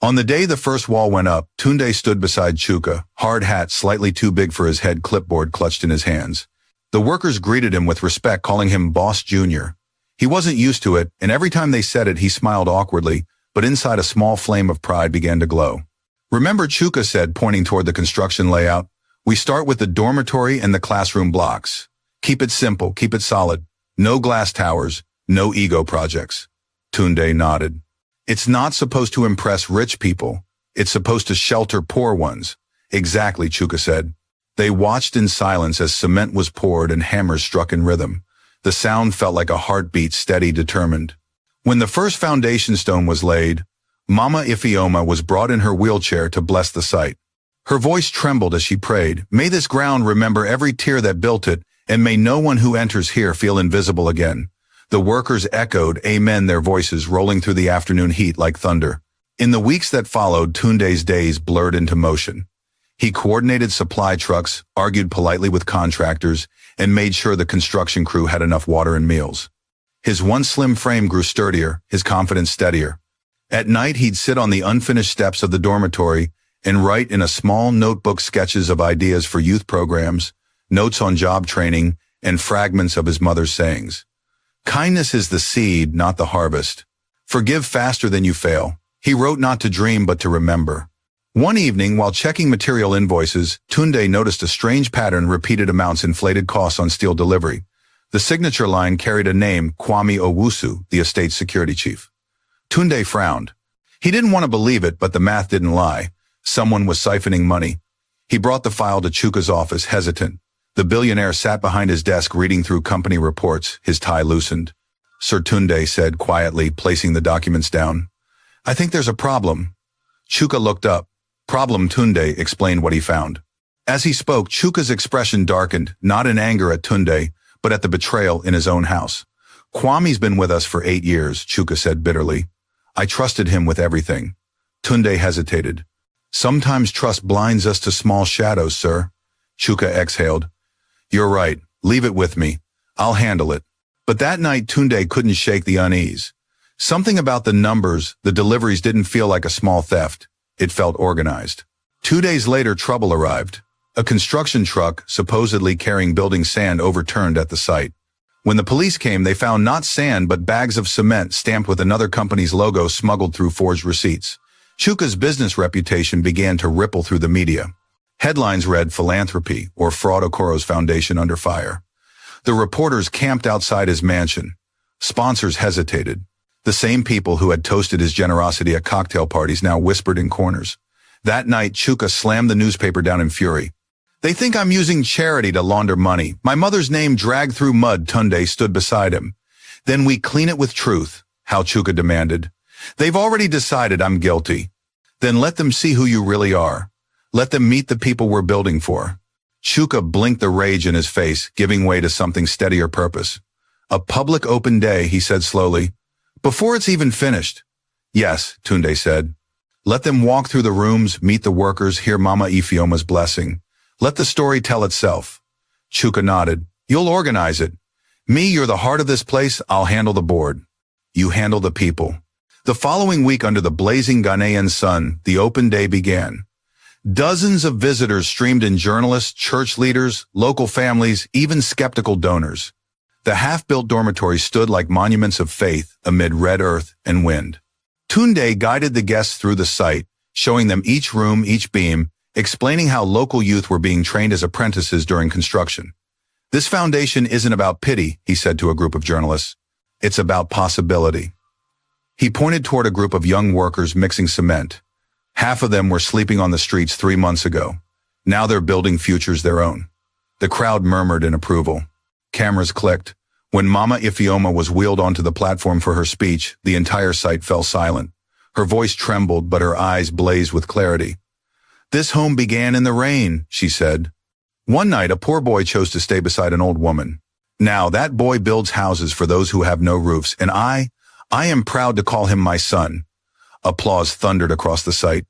On the day the first wall went up, Tunde stood beside Chuka, hard hat slightly too big for his head, clipboard clutched in his hands. The workers greeted him with respect, calling him Boss Jr. He wasn't used to it, and every time they said it, he smiled awkwardly, but inside a small flame of pride began to glow. Remember, Chuka said, pointing toward the construction layout, we start with the dormitory and the classroom blocks. Keep it simple, keep it solid. No glass towers, no ego projects. Tunde nodded. It's not supposed to impress rich people. It's supposed to shelter poor ones. Exactly, Chuka said. They watched in silence as cement was poured and hammers struck in rhythm. The sound felt like a heartbeat, steady, determined. When the first foundation stone was laid, Mama Ifeoma was brought in her wheelchair to bless the site. Her voice trembled as she prayed, may this ground remember every tear that built it, and may no one who enters here feel invisible again. The workers echoed amen, their voices rolling through the afternoon heat like thunder. In the weeks that followed, Tunde's days blurred into motion. He coordinated supply trucks, argued politely with contractors, and made sure the construction crew had enough water and meals. His once slim frame grew sturdier, his confidence steadier. At night, he'd sit on the unfinished steps of the dormitory and write in a small notebook sketches of ideas for youth programs, notes on job training, and fragments of his mother's sayings. Kindness is the seed, not the harvest. Forgive faster than you fail. He wrote not to dream, but to remember. One evening, while checking material invoices, Tunde noticed a strange pattern, repeated amounts, inflated costs on steel delivery. The signature line carried a name, Kwame Owusu, the estate's security chief. Tunde frowned. He didn't want to believe it, but the math didn't lie. Someone was siphoning money. He brought the file to Chuka's office, hesitant. The billionaire sat behind his desk reading through company reports, his tie loosened. Sir Tunde said quietly, placing the documents down. I think there's a problem. Chuka looked up. Problem, Tunde explained what he found. As he spoke, Chuka's expression darkened, not in anger at Tunde, but at the betrayal in his own house. Kwame's been with us for 8 years, Chuka said bitterly. I trusted him with everything. Tunde hesitated. Sometimes trust blinds us to small shadows, sir. Chuka exhaled. You're right. Leave it with me. I'll handle it. But that night, Tunde couldn't shake the unease. Something about the numbers, the deliveries didn't feel like a small theft. It felt organized. 2 days later, trouble arrived. A construction truck, supposedly carrying building sand, overturned at the site. When the police came, they found not sand but bags of cement stamped with another company's logo smuggled through forged receipts. Chuka's business reputation began to ripple through the media. Headlines read Philanthropy or Fraud Okoro's Foundation under fire. The reporters camped outside his mansion. Sponsors hesitated. The same people who had toasted his generosity at cocktail parties now whispered in corners. That night, Chuka slammed the newspaper down in fury. They think I'm using charity to launder money. My mother's name dragged through mud. Tunde stood beside him. Then we clean it with truth, Hal Chuka demanded. They've already decided I'm guilty. Then let them see who you really are. Let them meet the people we're building for. Chuka blinked the rage in his face, giving way to something steadier purpose. A public open day, he said slowly. Before it's even finished. Yes, Tunde said. Let them walk through the rooms, meet the workers, hear Mama Ifeoma's blessing. Let the story tell itself. Chuka nodded. You'll organize it. Me, you're the heart of this place. I'll handle the board. You handle the people. The following week, under the blazing Ghanaian sun, the open day began. Dozens of visitors streamed in, journalists, church leaders, local families, even skeptical donors. The half-built dormitories stood like monuments of faith amid red earth and wind. Tunde guided the guests through the site, showing them each room, each beam, explaining how local youth were being trained as apprentices during construction. This foundation isn't about pity, he said to a group of journalists. It's about possibility. He pointed toward a group of young workers mixing cement. Half of them were sleeping on the streets 3 months ago. Now they're building futures their own. The crowd murmured in approval. Cameras clicked. When Mama Ifeoma was wheeled onto the platform for her speech, the entire site fell silent. Her voice trembled, but her eyes blazed with clarity. This home began in the rain, she said. One night, a poor boy chose to stay beside an old woman. Now that boy builds houses for those who have no roofs, and I am proud to call him my son. Applause thundered across the site.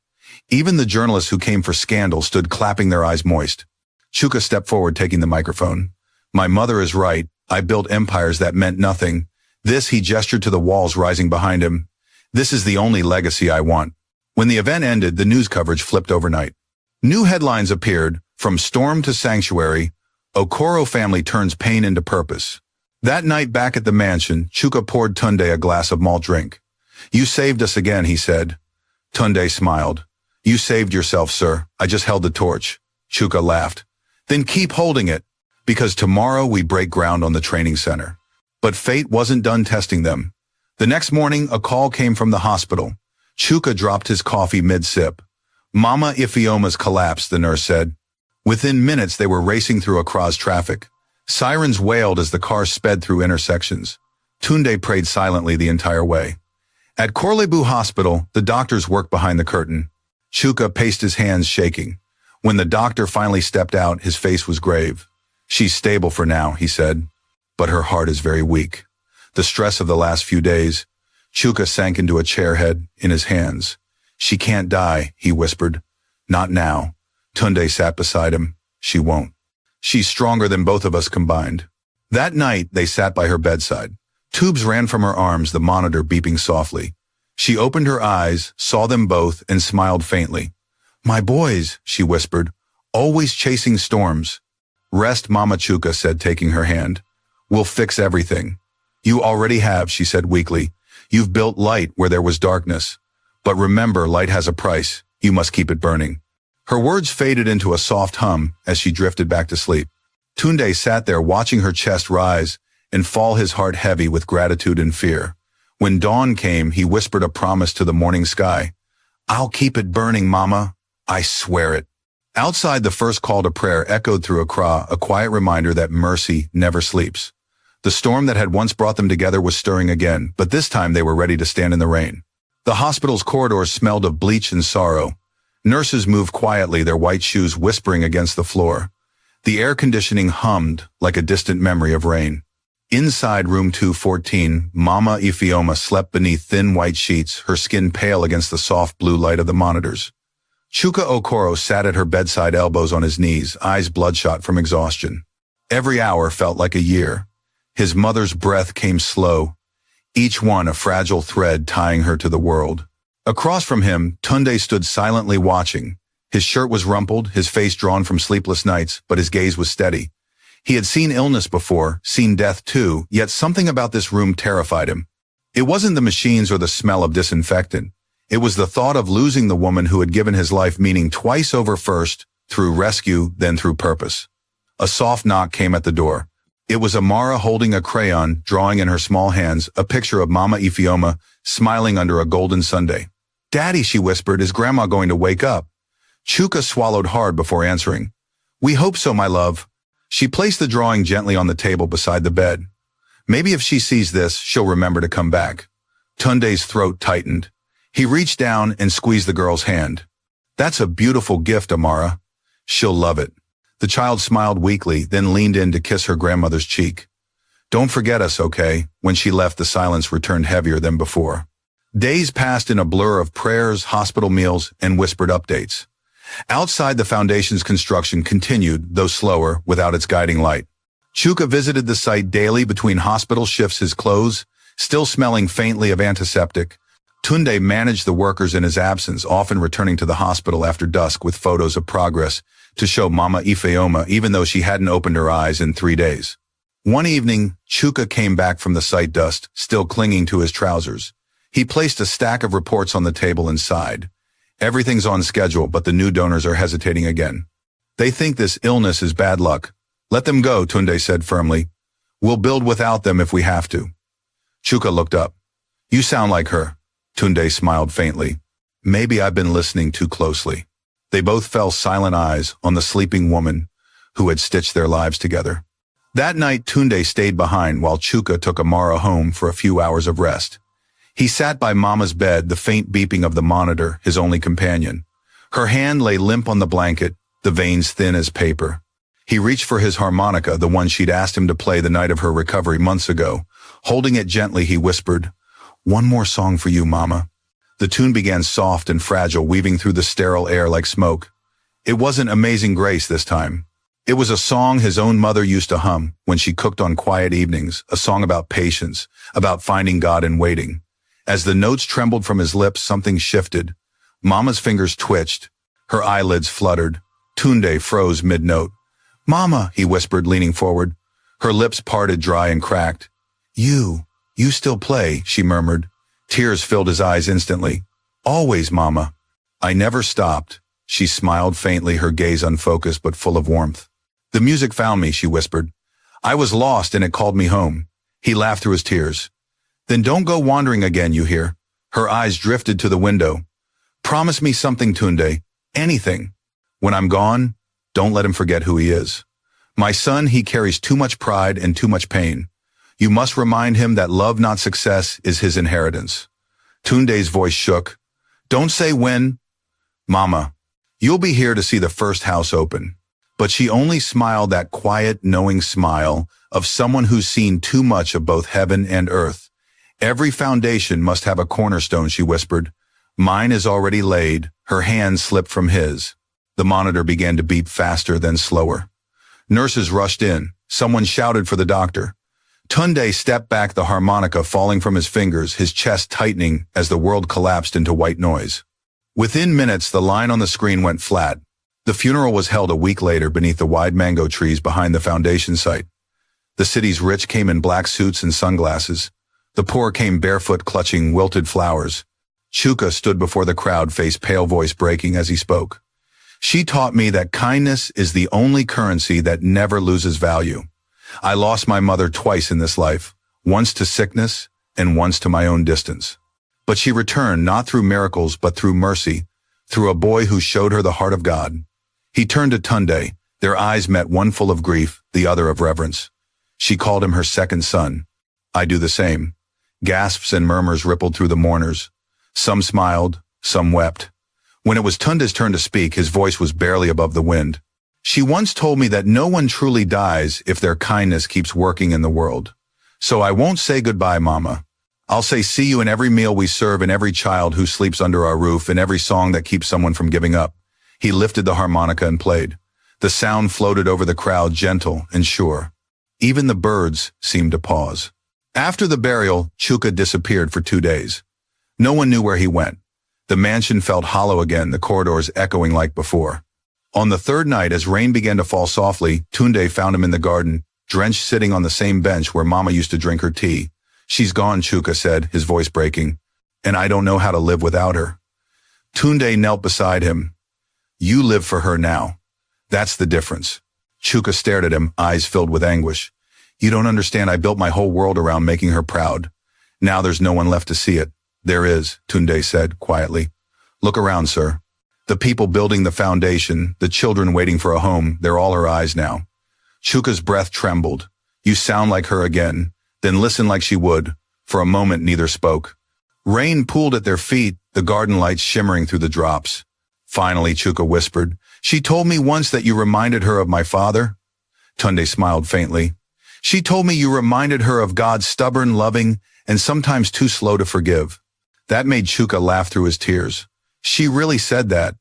Even the journalists who came for scandal stood clapping, their eyes moist. Chuka stepped forward, taking the microphone. My mother is right. I built empires that meant nothing. This, he gestured to the walls rising behind him. This is the only legacy I want. When the event ended, the news coverage flipped overnight. New headlines appeared, from storm to sanctuary. Okoro family turns pain into purpose. That night back at the mansion, Chuka poured Tunde a glass of malt drink. You saved us again, he said. Tunde smiled. You saved yourself, sir. I just held the torch. Chuka laughed. Then keep holding it, because tomorrow we break ground on the training center. But fate wasn't done testing them. The next morning, a call came from the hospital. Chuka dropped his coffee mid-sip. Mama Ifeoma's collapsed, the nurse said. Within minutes, they were racing through Accra's traffic. Sirens wailed as the car sped through intersections. Tunde prayed silently the entire way. At Korlebu Hospital, the doctors worked behind the curtain. Chuka paced his hands, shaking. When the doctor finally stepped out, his face was grave. She's stable for now, he said. But her heart is very weak. The stress of the last few days. Chuka sank into a chair, head in his hands. She can't die, he whispered. Not now. Tunde sat beside him. She won't. She's stronger than both of us combined. That night, they sat by her bedside. Tubes ran from her arms, the monitor beeping softly. She opened her eyes, saw them both, and smiled faintly. My boys, she whispered, always chasing storms. Rest, Mama, Chuka said, taking her hand. We'll fix everything. You already have, she said weakly. You've built light where there was darkness. But remember, light has a price. You must keep it burning. Her words faded into a soft hum as she drifted back to sleep. Tunde sat there watching her chest rise and fall, his heart heavy with gratitude and fear. When dawn came, he whispered a promise to the morning sky. I'll keep it burning, Mama. I swear it. Outside, the first call to prayer echoed through Accra, a quiet reminder that mercy never sleeps. The storm that had once brought them together was stirring again, but this time they were ready to stand in the rain. The hospital's corridors smelled of bleach and sorrow. Nurses moved quietly, their white shoes whispering against the floor. The air conditioning hummed like a distant memory of rain. Inside room 214, Mama Ifeoma slept beneath thin white sheets, her skin pale against the soft blue light of the monitors. Chuka Okoro sat at her bedside, elbows on his knees, eyes bloodshot from exhaustion. Every hour felt like a year. His mother's breath came slow, each one a fragile thread tying her to the world. Across from him, Tunde stood silently watching. His shirt was rumpled, his face drawn from sleepless nights, but his gaze was steady. He had seen illness before, seen death too, yet something about this room terrified him. It wasn't the machines or the smell of disinfectant. It was the thought of losing the woman who had given his life meaning twice over, first through rescue, then through purpose. A soft knock came at the door. It was Amara holding a crayon, drawing in her small hands a picture of Mama Ifeoma smiling under a golden sundae. "Daddy," she whispered, "is Grandma going to wake up?" Chuka swallowed hard before answering. "We hope so, my love." She placed the drawing gently on the table beside the bed. Maybe if she sees this, she'll remember to come back. Tunde's throat tightened. He reached down and squeezed the girl's hand. "That's a beautiful gift, Amara. She'll love it." The child smiled weakly, then leaned in to kiss her grandmother's cheek. "Don't forget us, okay?" When she left, the silence returned heavier than before. Days passed in a blur of prayers, hospital meals, and whispered updates. Outside, the foundation's construction continued, though slower, without its guiding light. Chuka visited the site daily between hospital shifts, his clothes still smelling faintly of antiseptic. Tunde managed the workers in his absence, often returning to the hospital after dusk with photos of progress to show Mama Ifeoma, even though she hadn't opened her eyes in 3 days. One evening, Chuka came back from the site, dust still clinging to his trousers. He placed a stack of reports on the table and sighed. "Everything's on schedule, but the new donors are hesitating again. They think this illness is bad luck. Let them go," Tunde said firmly. "We'll build without them if we have to." Chuka looked up. "You sound like her." Tunde smiled faintly. "Maybe I've been listening too closely." They both fell silent eyes on the sleeping woman who had stitched their lives together. That night, Tunde stayed behind while Chuka took Amara home for a few hours of rest. He sat by Mama's bed, the faint beeping of the monitor, his only companion. Her hand lay limp on the blanket, the veins thin as paper. He reached for his harmonica, the one she'd asked him to play the night of her recovery months ago. Holding it gently, he whispered, "One more song for you, Mama." The tune began soft and fragile, weaving through the sterile air like smoke. It wasn't Amazing Grace this time. It was a song his own mother used to hum when she cooked on quiet evenings, a song about patience, about finding God and waiting. As the notes trembled from his lips, something shifted. Mama's fingers twitched. Her eyelids fluttered. Tunde froze mid-note. "Mama," he whispered, leaning forward. Her lips parted, dry and cracked. You still play," she murmured. Tears filled his eyes instantly. "Always, Mama." "I never stopped." She smiled faintly, her gaze unfocused but full of warmth. "The music found me," she whispered. "I was lost and it called me home." He laughed through his tears. "Then don't go wandering again, you hear?" Her eyes drifted to the window. "Promise me something, Tunde. Anything. When I'm gone, don't let him forget who he is. My son, he carries too much pride and too much pain. You must remind him that love, not success, is his inheritance." Tunde's voice shook. "Don't say when." "Mama, you'll be here to see the first house open." But she only smiled, that quiet, knowing smile of someone who's seen too much of both heaven and earth. "Every foundation must have a cornerstone," she whispered. "Mine is already laid." Her hand slipped from his. The monitor began to beep faster, then slower. Nurses rushed in. Someone shouted for the doctor. Tunde stepped back, the harmonica falling from his fingers, his chest tightening as the world collapsed into white noise. Within minutes, the line on the screen went flat. The funeral was held a week later beneath the wide mango trees behind the foundation site. The city's rich came in black suits and sunglasses. The poor came barefoot, clutching wilted flowers. Chuka stood before the crowd, face pale, voice breaking as he spoke. "She taught me that kindness is the only currency that never loses value. I lost my mother twice in this life, once to sickness and once to my own distance. But she returned, not through miracles but through mercy, through a boy who showed her the heart of God. He turned to Tunde. Their eyes met, one full of grief, the other of reverence. She called him her second son. I do the same. Gasps and murmurs rippled through the mourners. Some smiled, some wept. When it was Tunde's turn to speak, his voice was barely above the wind. She once told me that no one truly dies if their kindness keeps working in the world. So I won't say goodbye, Mama. I'll say see you in every meal we serve, in every child who sleeps under our roof, in every song that keeps someone from giving up. He lifted the harmonica and played. The sound floated over the crowd, gentle and sure. Even the birds seemed to pause. After the burial, Chuka disappeared for 2 days. No one knew where he went. The mansion felt hollow again, the corridors echoing like before. On the third night, as rain began to fall softly, Tunde found him in the garden, drenched, sitting on the same bench where Mama used to drink her tea. She's gone, Chuka said, his voice breaking. And I don't know how to live without her. Tunde knelt beside him. You live for her now. That's the difference. Chuka stared at him, eyes filled with anguish. You don't understand. I built my whole world around making her proud. Now there's no one left to see it. There is, Tunde said quietly. Look around, sir. The people building the foundation, the children waiting for a home, they're all her eyes now. Chuka's breath trembled. You sound like her again. Then listen like she would. For a moment, neither spoke. Rain pooled at their feet, the garden lights shimmering through the drops. Finally, Chuka whispered, She told me once that you reminded her of my father. Tunde smiled faintly. She told me you reminded her of God, stubborn, loving, and sometimes too slow to forgive. That made Chuka laugh through his tears. She really said that.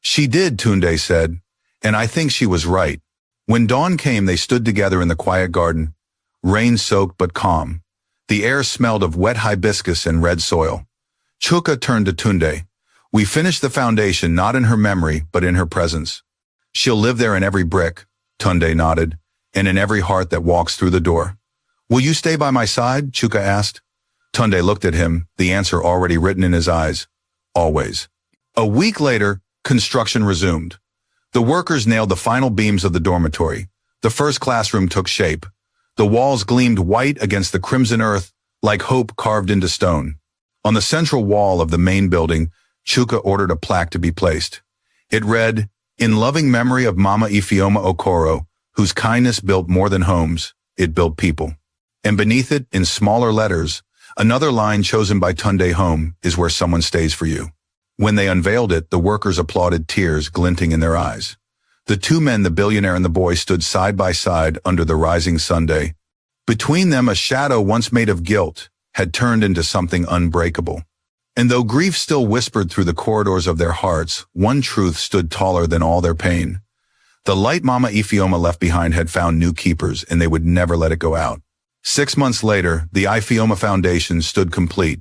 She did, Tunde said, and I think she was right. When dawn came, they stood together in the quiet garden, rain-soaked but calm. The air smelled of wet hibiscus and red soil. Chuka turned to Tunde. We finished the foundation not in her memory, but in her presence. She'll live there in every brick, Tunde nodded, and in every heart that walks through the door. Will you stay by my side? Chuka asked. Tunde looked at him, the answer already written in his eyes. Always. A week later, construction resumed. The workers nailed the final beams of the dormitory. The first classroom took shape. The walls gleamed white against the crimson earth, like hope carved into stone. On the central wall of the main building, Chuka ordered a plaque to be placed. It read, In loving memory of Mama Ifeoma Okoro, whose kindness built more than homes, it built people. And beneath it, in smaller letters, another line chosen by Tunde Home is where someone stays for you. When they unveiled it, the workers applauded, tears glinting in their eyes. The two men, the billionaire and the boy, stood side by side under the rising Sunday. Between them, a shadow once made of guilt had turned into something unbreakable. And though grief still whispered through the corridors of their hearts, one truth stood taller than all their pain. The light Mama Ifeoma left behind had found new keepers, and they would never let it go out. 6 months later, the Ifeoma Foundation stood complete,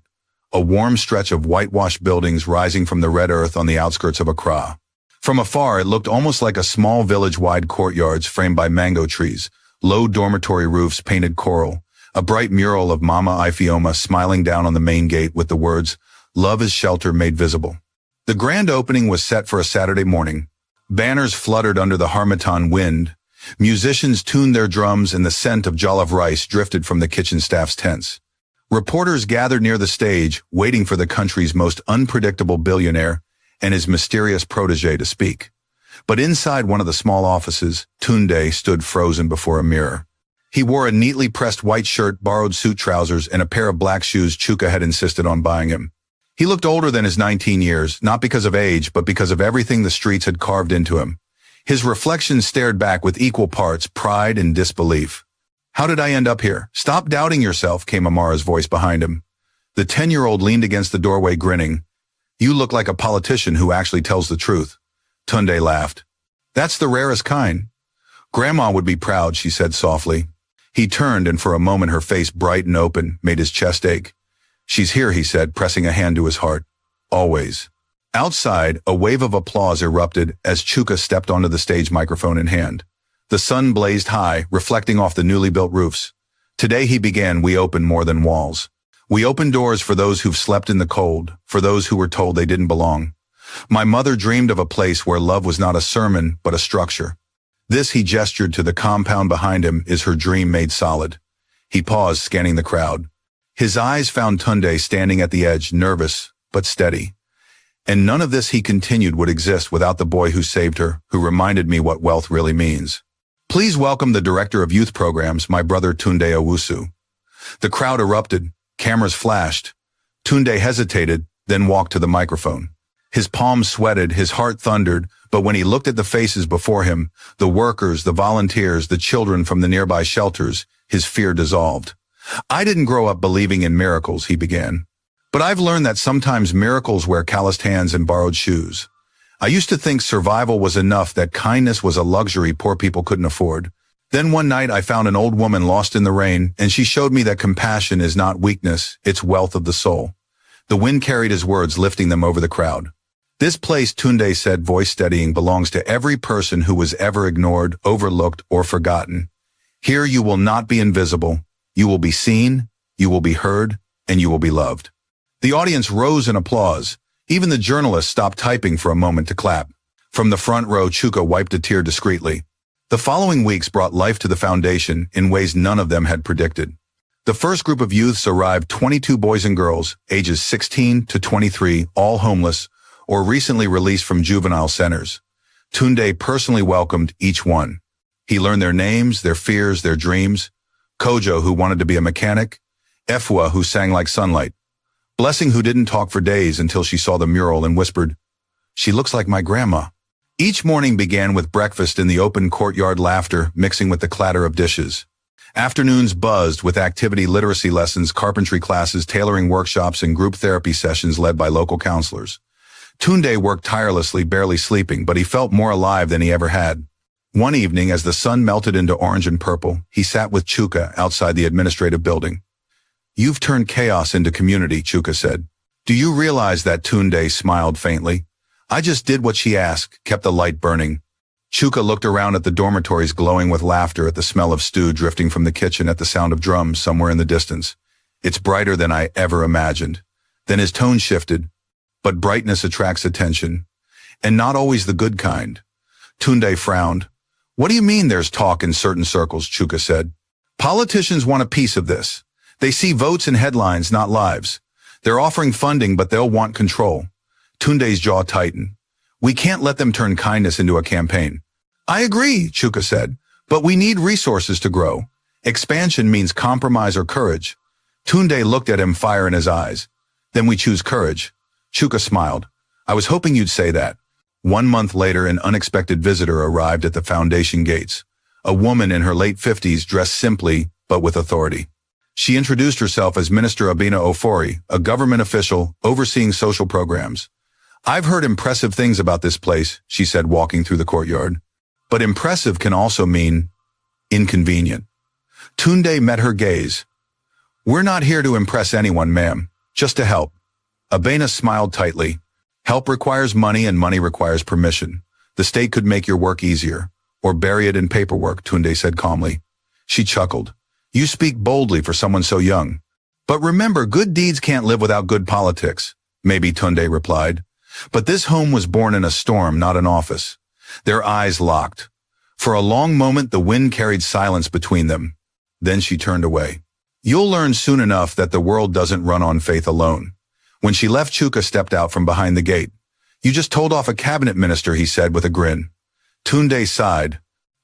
a warm stretch of whitewashed buildings rising from the red earth on the outskirts of Accra. From afar, it looked almost like a small village-wide courtyards framed by mango trees, low dormitory roofs painted coral, a bright mural of Mama Ifeoma smiling down on the main gate with the words, Love is shelter made visible. The grand opening was set for a Saturday morning. Banners fluttered under the harmattan wind. Musicians tuned their drums, and the scent of jollof rice drifted from the kitchen staff's tents. Reporters gathered near the stage, waiting for the country's most unpredictable billionaire and his mysterious protege to speak. But inside one of the small offices, Tunde stood frozen before a mirror. He wore a neatly pressed white shirt, borrowed suit trousers, and a pair of black shoes Chuka had insisted on buying him. He looked older than his 19 years, not because of age, but because of everything the streets had carved into him. His reflection stared back with equal parts pride and disbelief. How did I end up here? Stop doubting yourself, came Amara's voice behind him. The 10-year-old leaned against the doorway, grinning. You look like a politician who actually tells the truth. Tunde laughed. That's the rarest kind. Grandma would be proud, she said softly. He turned, and for a moment her face, bright and open, made his chest ache. She's here, he said, pressing a hand to his heart. Always. Outside, a wave of applause erupted as Chuka stepped onto the stage, microphone in hand. The sun blazed high, reflecting off the newly built roofs. Today he began, we open more than walls. We open doors for those who've slept in the cold, for those who were told they didn't belong. My mother dreamed of a place where love was not a sermon, but a structure. This, he gestured to the compound behind him, is her dream made solid. He paused, scanning the crowd. His eyes found Tunde standing at the edge, nervous but steady. And none of this, he continued, would exist without the boy who saved her, who reminded me what wealth really means. Please welcome the Director of Youth Programs, my brother Tunde Owusu. The crowd erupted, cameras flashed. Tunde hesitated, then walked to the microphone. His palms sweated, his heart thundered, but when he looked at the faces before him, the workers, the volunteers, the children from the nearby shelters, his fear dissolved. I didn't grow up believing in miracles, he began. But I've learned that sometimes miracles wear calloused hands and borrowed shoes. I used to think survival was enough, that kindness was a luxury poor people couldn't afford. Then one night I found an old woman lost in the rain, and she showed me that compassion is not weakness, it's wealth of the soul. The wind carried his words, lifting them over the crowd. This place, Tunde said, voice steadying, belongs to every person who was ever ignored, overlooked, or forgotten. Here you will not be invisible. You will be seen, you will be heard, and you will be loved. The audience rose in applause. Even the journalists stopped typing for a moment to clap. From the front row, Chuka wiped a tear discreetly. The following weeks brought life to the foundation in ways none of them had predicted. The first group of youths arrived, 22 boys and girls, ages 16 to 23, all homeless or recently released from juvenile centers. Tunde personally welcomed each one. He learned their names, their fears, their dreams. Kojo, who wanted to be a mechanic. Efwa, who sang like sunlight. Blessing, who didn't talk for days until she saw the mural and whispered, "She looks like my grandma." Each morning began with breakfast in the open courtyard, laughter mixing with the clatter of dishes. Afternoons buzzed with activity, literacy lessons, carpentry classes, tailoring workshops, and group therapy sessions led by local counselors. Tunde worked tirelessly, barely sleeping, but he felt more alive than he ever had. One evening, as the sun melted into orange and purple, he sat with Chuka outside the administrative building. "You've turned chaos into community," Chuka said. "Do you realize that?" Tunde smiled faintly. "I just did what she asked," kept the light burning. Chuka looked around at the dormitories, glowing with laughter, at the smell of stew drifting from the kitchen, at the sound of drums somewhere in the distance. "It's brighter than I ever imagined." Then his tone shifted. "But brightness attracts attention, and not always the good kind." Tunde frowned. "What do you mean there's talk in certain circles?" Chuka said. "Politicians want a piece of this. They see votes and headlines, not lives. They're offering funding, but they'll want control." Tunde's jaw tightened. "We can't let them turn kindness into a campaign." "I agree," Chuka said, "but we need resources to grow. Expansion means compromise or courage." Tunde looked at him, fire in his eyes. "Then we choose courage." Chuka smiled. "I was hoping you'd say that." 1 month later, an unexpected visitor arrived at the foundation gates. A woman in her late 50s, dressed simply, but with authority. She introduced herself as Minister Abina Ofori, a government official overseeing social programs. "I've heard impressive things about this place," she said, walking through the courtyard. "But impressive can also mean inconvenient." Tunde met her gaze. "We're not here to impress anyone, ma'am, just to help." Abena smiled tightly. "Help requires money, and money requires permission. The state could make your work easier, or bury it in paperwork," Tunde said calmly. She chuckled. "You speak boldly for someone so young. But remember, good deeds can't live without good politics," maybe, Tunde replied. But this home was born in a storm, not an office. Their eyes locked. For a long moment, the wind carried silence between them. Then she turned away. "You'll learn soon enough that the world doesn't run on faith alone." When she left, Chuka stepped out from behind the gate. "You just told off a cabinet minister," he said with a grin. Tunde sighed.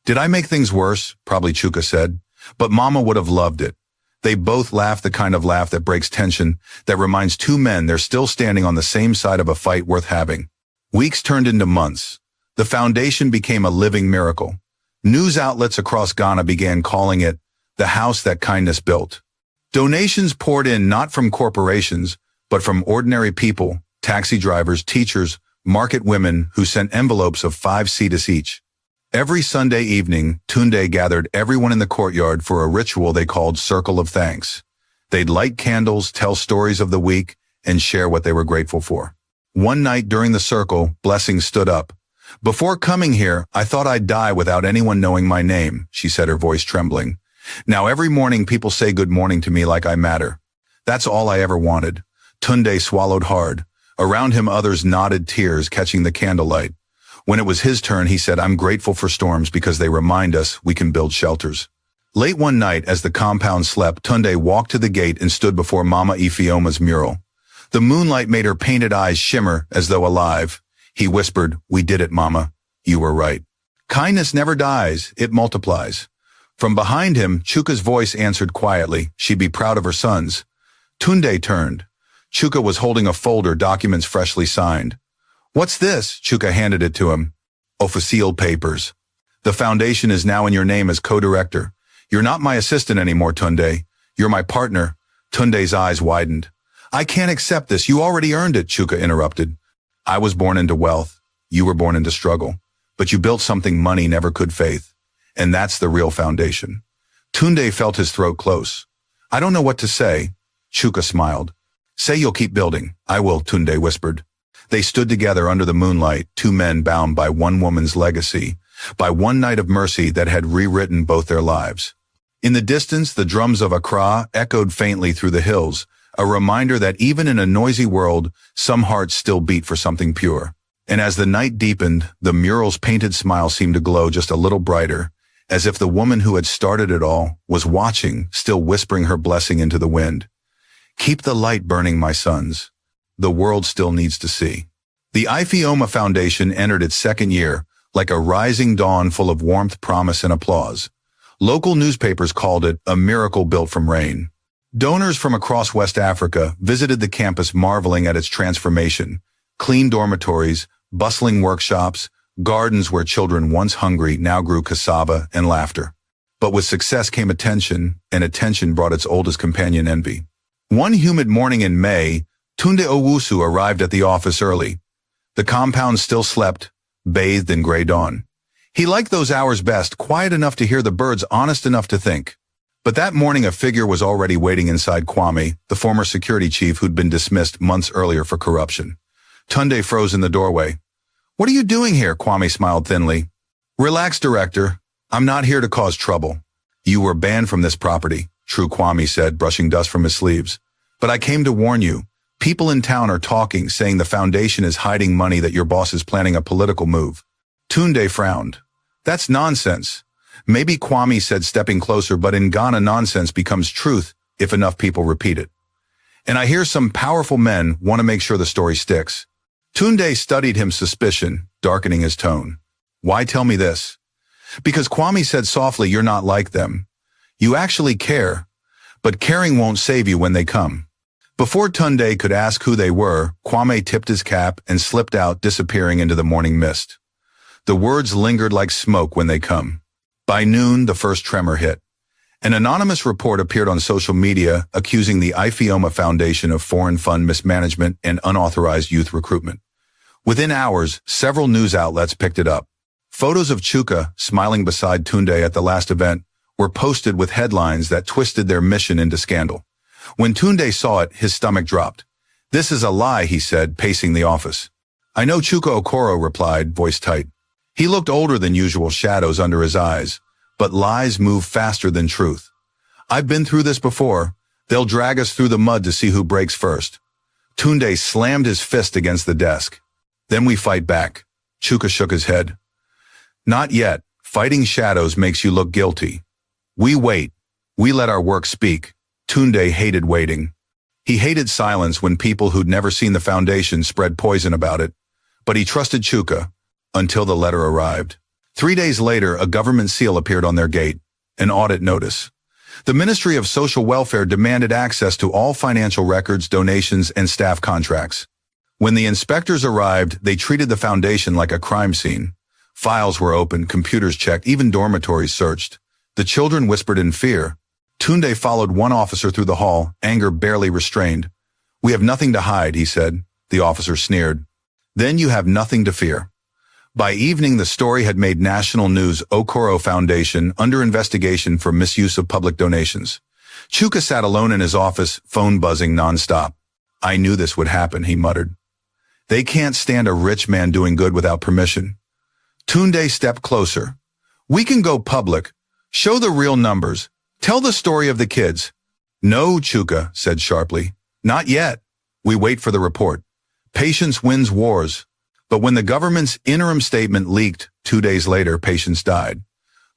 "Did I make things worse?" Probably, Chuka said. "But Mama would have loved it." They both laughed, the kind of laugh that breaks tension, that reminds two men they're still standing on the same side of a fight worth having. Weeks turned into months. The foundation became a living miracle. News outlets across Ghana began calling it the house that kindness built. Donations poured in, not from corporations, but from ordinary people, taxi drivers, teachers, market women who sent envelopes of 5 cedis each. Every Sunday evening, Tunde gathered everyone in the courtyard for a ritual they called Circle of Thanks. They'd light candles, tell stories of the week, and share what they were grateful for. One night during the circle, Blessing stood up. "Before coming here, I thought I'd die without anyone knowing my name," she said, her voice trembling. "Now every morning people say good morning to me like I matter. That's all I ever wanted." Tunde swallowed hard. Around him, others nodded, tears catching the candlelight. When it was his turn, he said, "I'm grateful for storms because they remind us we can build shelters." Late one night, as the compound slept, Tunde walked to the gate and stood before Mama Ifeoma's mural. The moonlight made her painted eyes shimmer as though alive. He whispered, "We did it, Mama. You were right. Kindness never dies, it multiplies." From behind him, Chuka's voice answered quietly. She'd be proud of her sons. Tunde turned. Chuka was holding a folder, documents freshly signed. "What's this?" Chuka handed it to him. "Official papers. The foundation is now in your name as co-director. You're not my assistant anymore, Tunde. You're my partner." Tunde's eyes widened. "I can't accept this. You already earned it," Chuka interrupted. "I was born into wealth. You were born into struggle. But you built something money never could, faith. And that's the real foundation." Tunde felt his throat close. "I don't know what to say." Chuka smiled. "Say you'll keep building." "I will," Tunde whispered. They stood together under the moonlight, two men bound by one woman's legacy, by one night of mercy that had rewritten both their lives. In the distance, the drums of Accra echoed faintly through the hills, a reminder that even in a noisy world, some hearts still beat for something pure. And as the night deepened, the mural's painted smile seemed to glow just a little brighter, as if the woman who had started it all was watching, still whispering her blessing into the wind. "Keep the light burning, my sons. The world still needs to see." The Ifeoma Foundation entered its second year, like a rising dawn full of warmth, promise, and applause. Local newspapers called it a miracle built from rain. Donors from across West Africa visited the campus marveling at its transformation. Clean dormitories, bustling workshops, gardens where children once hungry now grew cassava and laughter. But with success came attention, and attention brought its oldest companion, envy. One humid morning in May, Tunde Owusu arrived at the office early. The compound still slept, bathed in gray dawn. He liked those hours best, quiet enough to hear the birds, honest enough to think. But that morning a figure was already waiting inside Kwame, the former security chief who'd been dismissed months earlier for corruption. Tunde froze in the doorway. "What are you doing here?" Kwame smiled thinly. "Relax, director. I'm not here to cause trouble." "You were banned from this property," True Kwame said, brushing dust from his sleeves. "But I came to warn you. People in town are talking, saying the foundation is hiding money, that your boss is planning a political move." Tunde frowned. "That's nonsense." "Maybe," Kwame said, stepping closer, "but in Ghana nonsense becomes truth if enough people repeat it. And I hear some powerful men want to make sure the story sticks." Tunde studied him, suspicion darkening his tone. "Why tell me this?" "Because," Kwame said softly, "you're not like them. You actually care, but caring won't save you when they come." Before Tunde could ask who they were, Kwame tipped his cap and slipped out, disappearing into the morning mist. The words lingered like smoke when they come. By noon, the first tremor hit. An anonymous report appeared on social media accusing the Ifeoma Foundation of foreign fund mismanagement and unauthorized youth recruitment. Within hours, several news outlets picked it up. Photos of Chuka, smiling beside Tunde at the last event, were posted with headlines that twisted their mission into scandal. When Tunde saw it, his stomach dropped. "This is a lie," he said, pacing the office. "I know," Chuka Okoro replied, voice tight. He looked older than usual, shadows under his eyes. "But lies move faster than truth. I've been through this before. They'll drag us through the mud to see who breaks first." Tunde slammed his fist against the desk. "Then we fight back." Chuka shook his head. "Not yet. Fighting shadows makes you look guilty. We wait. We let our work speak." Tunde hated waiting. He hated silence when people who'd never seen the foundation spread poison about it. But he trusted Chuka until the letter arrived. 3 days later, a government seal appeared on their gate, an audit notice. The Ministry of Social Welfare demanded access to all financial records, donations, and staff contracts. When the inspectors arrived, they treated the foundation like a crime scene. Files were opened, computers checked, even dormitories searched. The children whispered in fear. Tunde followed one officer through the hall, anger barely restrained. "We have nothing to hide," he said. The officer sneered. "Then you have nothing to fear." By evening, the story had made national news. Okoro Foundation under investigation for misuse of public donations. Chuka sat alone in his office, phone buzzing nonstop. "I knew this would happen," he muttered. "They can't stand a rich man doing good without permission." Tunde stepped closer. "We can go public. Show the real numbers. Tell the story of the kids." "No," Chuka said sharply. "Not yet. We wait for the report. Patience wins wars." But when the government's interim statement leaked 2 days later, patience died.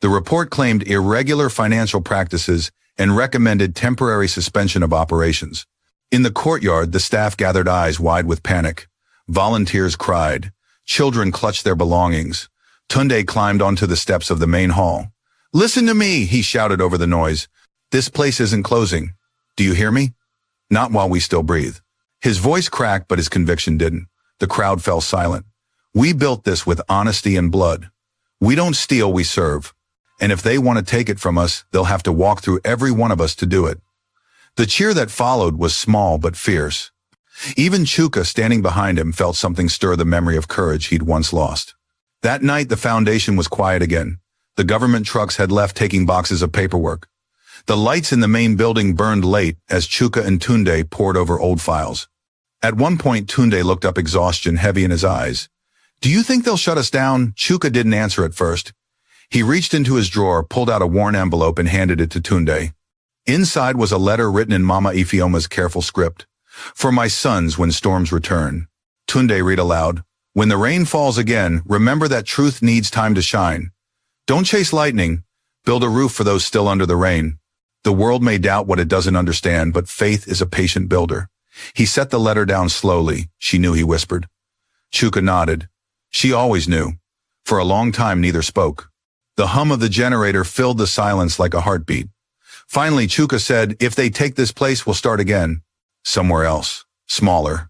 The report claimed irregular financial practices and recommended temporary suspension of operations. In the courtyard, the staff gathered, eyes wide with panic. Volunteers cried. Children clutched their belongings. Tunde climbed onto the steps of the main hall. "Listen to me," he shouted over the noise. "This place isn't closing. Do you hear me? Not while we still breathe." His voice cracked, but his conviction didn't. The crowd fell silent. "We built this with honesty and blood. We don't steal, we serve. And if they want to take it from us, they'll have to walk through every one of us to do it." The cheer that followed was small but fierce. Even Chuka, standing behind him, felt something stir the memory of courage he'd once lost. That night, the foundation was quiet again. The government trucks had left taking boxes of paperwork. The lights in the main building burned late as Chuka and Tunde pored over old files. At one point, Tunde looked up, exhaustion heavy in his eyes. "Do you think they'll shut us down?" Chuka didn't answer at first. He reached into his drawer, pulled out a worn envelope, and handed it to Tunde. Inside was a letter written in Mama Ifeoma's careful script. "For my sons when storms return." Tunde read aloud. "When the rain falls again, remember that truth needs time to shine. Don't chase lightning. Build a roof for those still under the rain. The world may doubt what it doesn't understand, but faith is a patient builder." He set the letter down slowly. "She knew," he whispered. Chuka nodded. She always knew. For a long time, neither spoke. The hum of the generator filled the silence like a heartbeat. Finally, Chuka said, "If they take this place, we'll start again. Somewhere else. Smaller.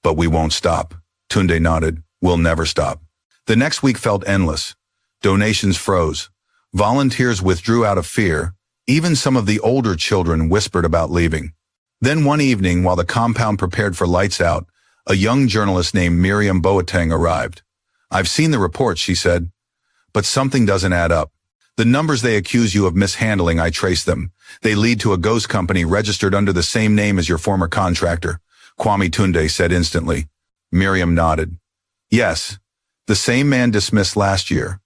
But we won't stop." Tunde nodded. "We'll never stop." The next week felt endless. Donations froze. Volunteers withdrew out of fear. Even some of the older children whispered about leaving. Then one evening, while the compound prepared for lights out, a young journalist named Miriam Boateng arrived. "I've seen the reports," she said, "but something doesn't add up. The numbers they accuse you of mishandling, I traced them. They lead to a ghost company registered under the same name as your former contractor." Kwame Tunde said instantly. Miriam nodded. "Yes, the same man dismissed last year."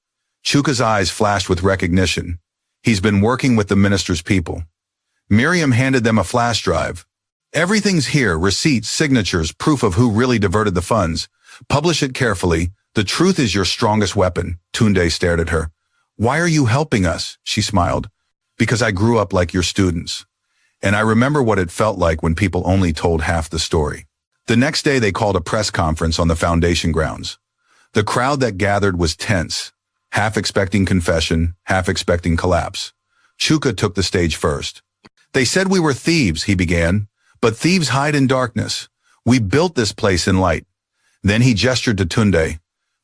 Chuka's eyes flashed with recognition. "He's been working with the minister's people." Miriam handed them a flash drive. "Everything's here, receipts, signatures, proof of who really diverted the funds. Publish it carefully. The truth is your strongest weapon." Tunde stared at her. "Why are you helping us?" She smiled. "Because I grew up like your students. And I remember what it felt like when people only told half the story." The next day they called a press conference on the foundation grounds. The crowd that gathered was tense, half expecting confession, half expecting collapse. Chuka took the stage first. "They said we were thieves," he began, "but thieves hide in darkness. We built this place in light." Then he gestured to Tunde.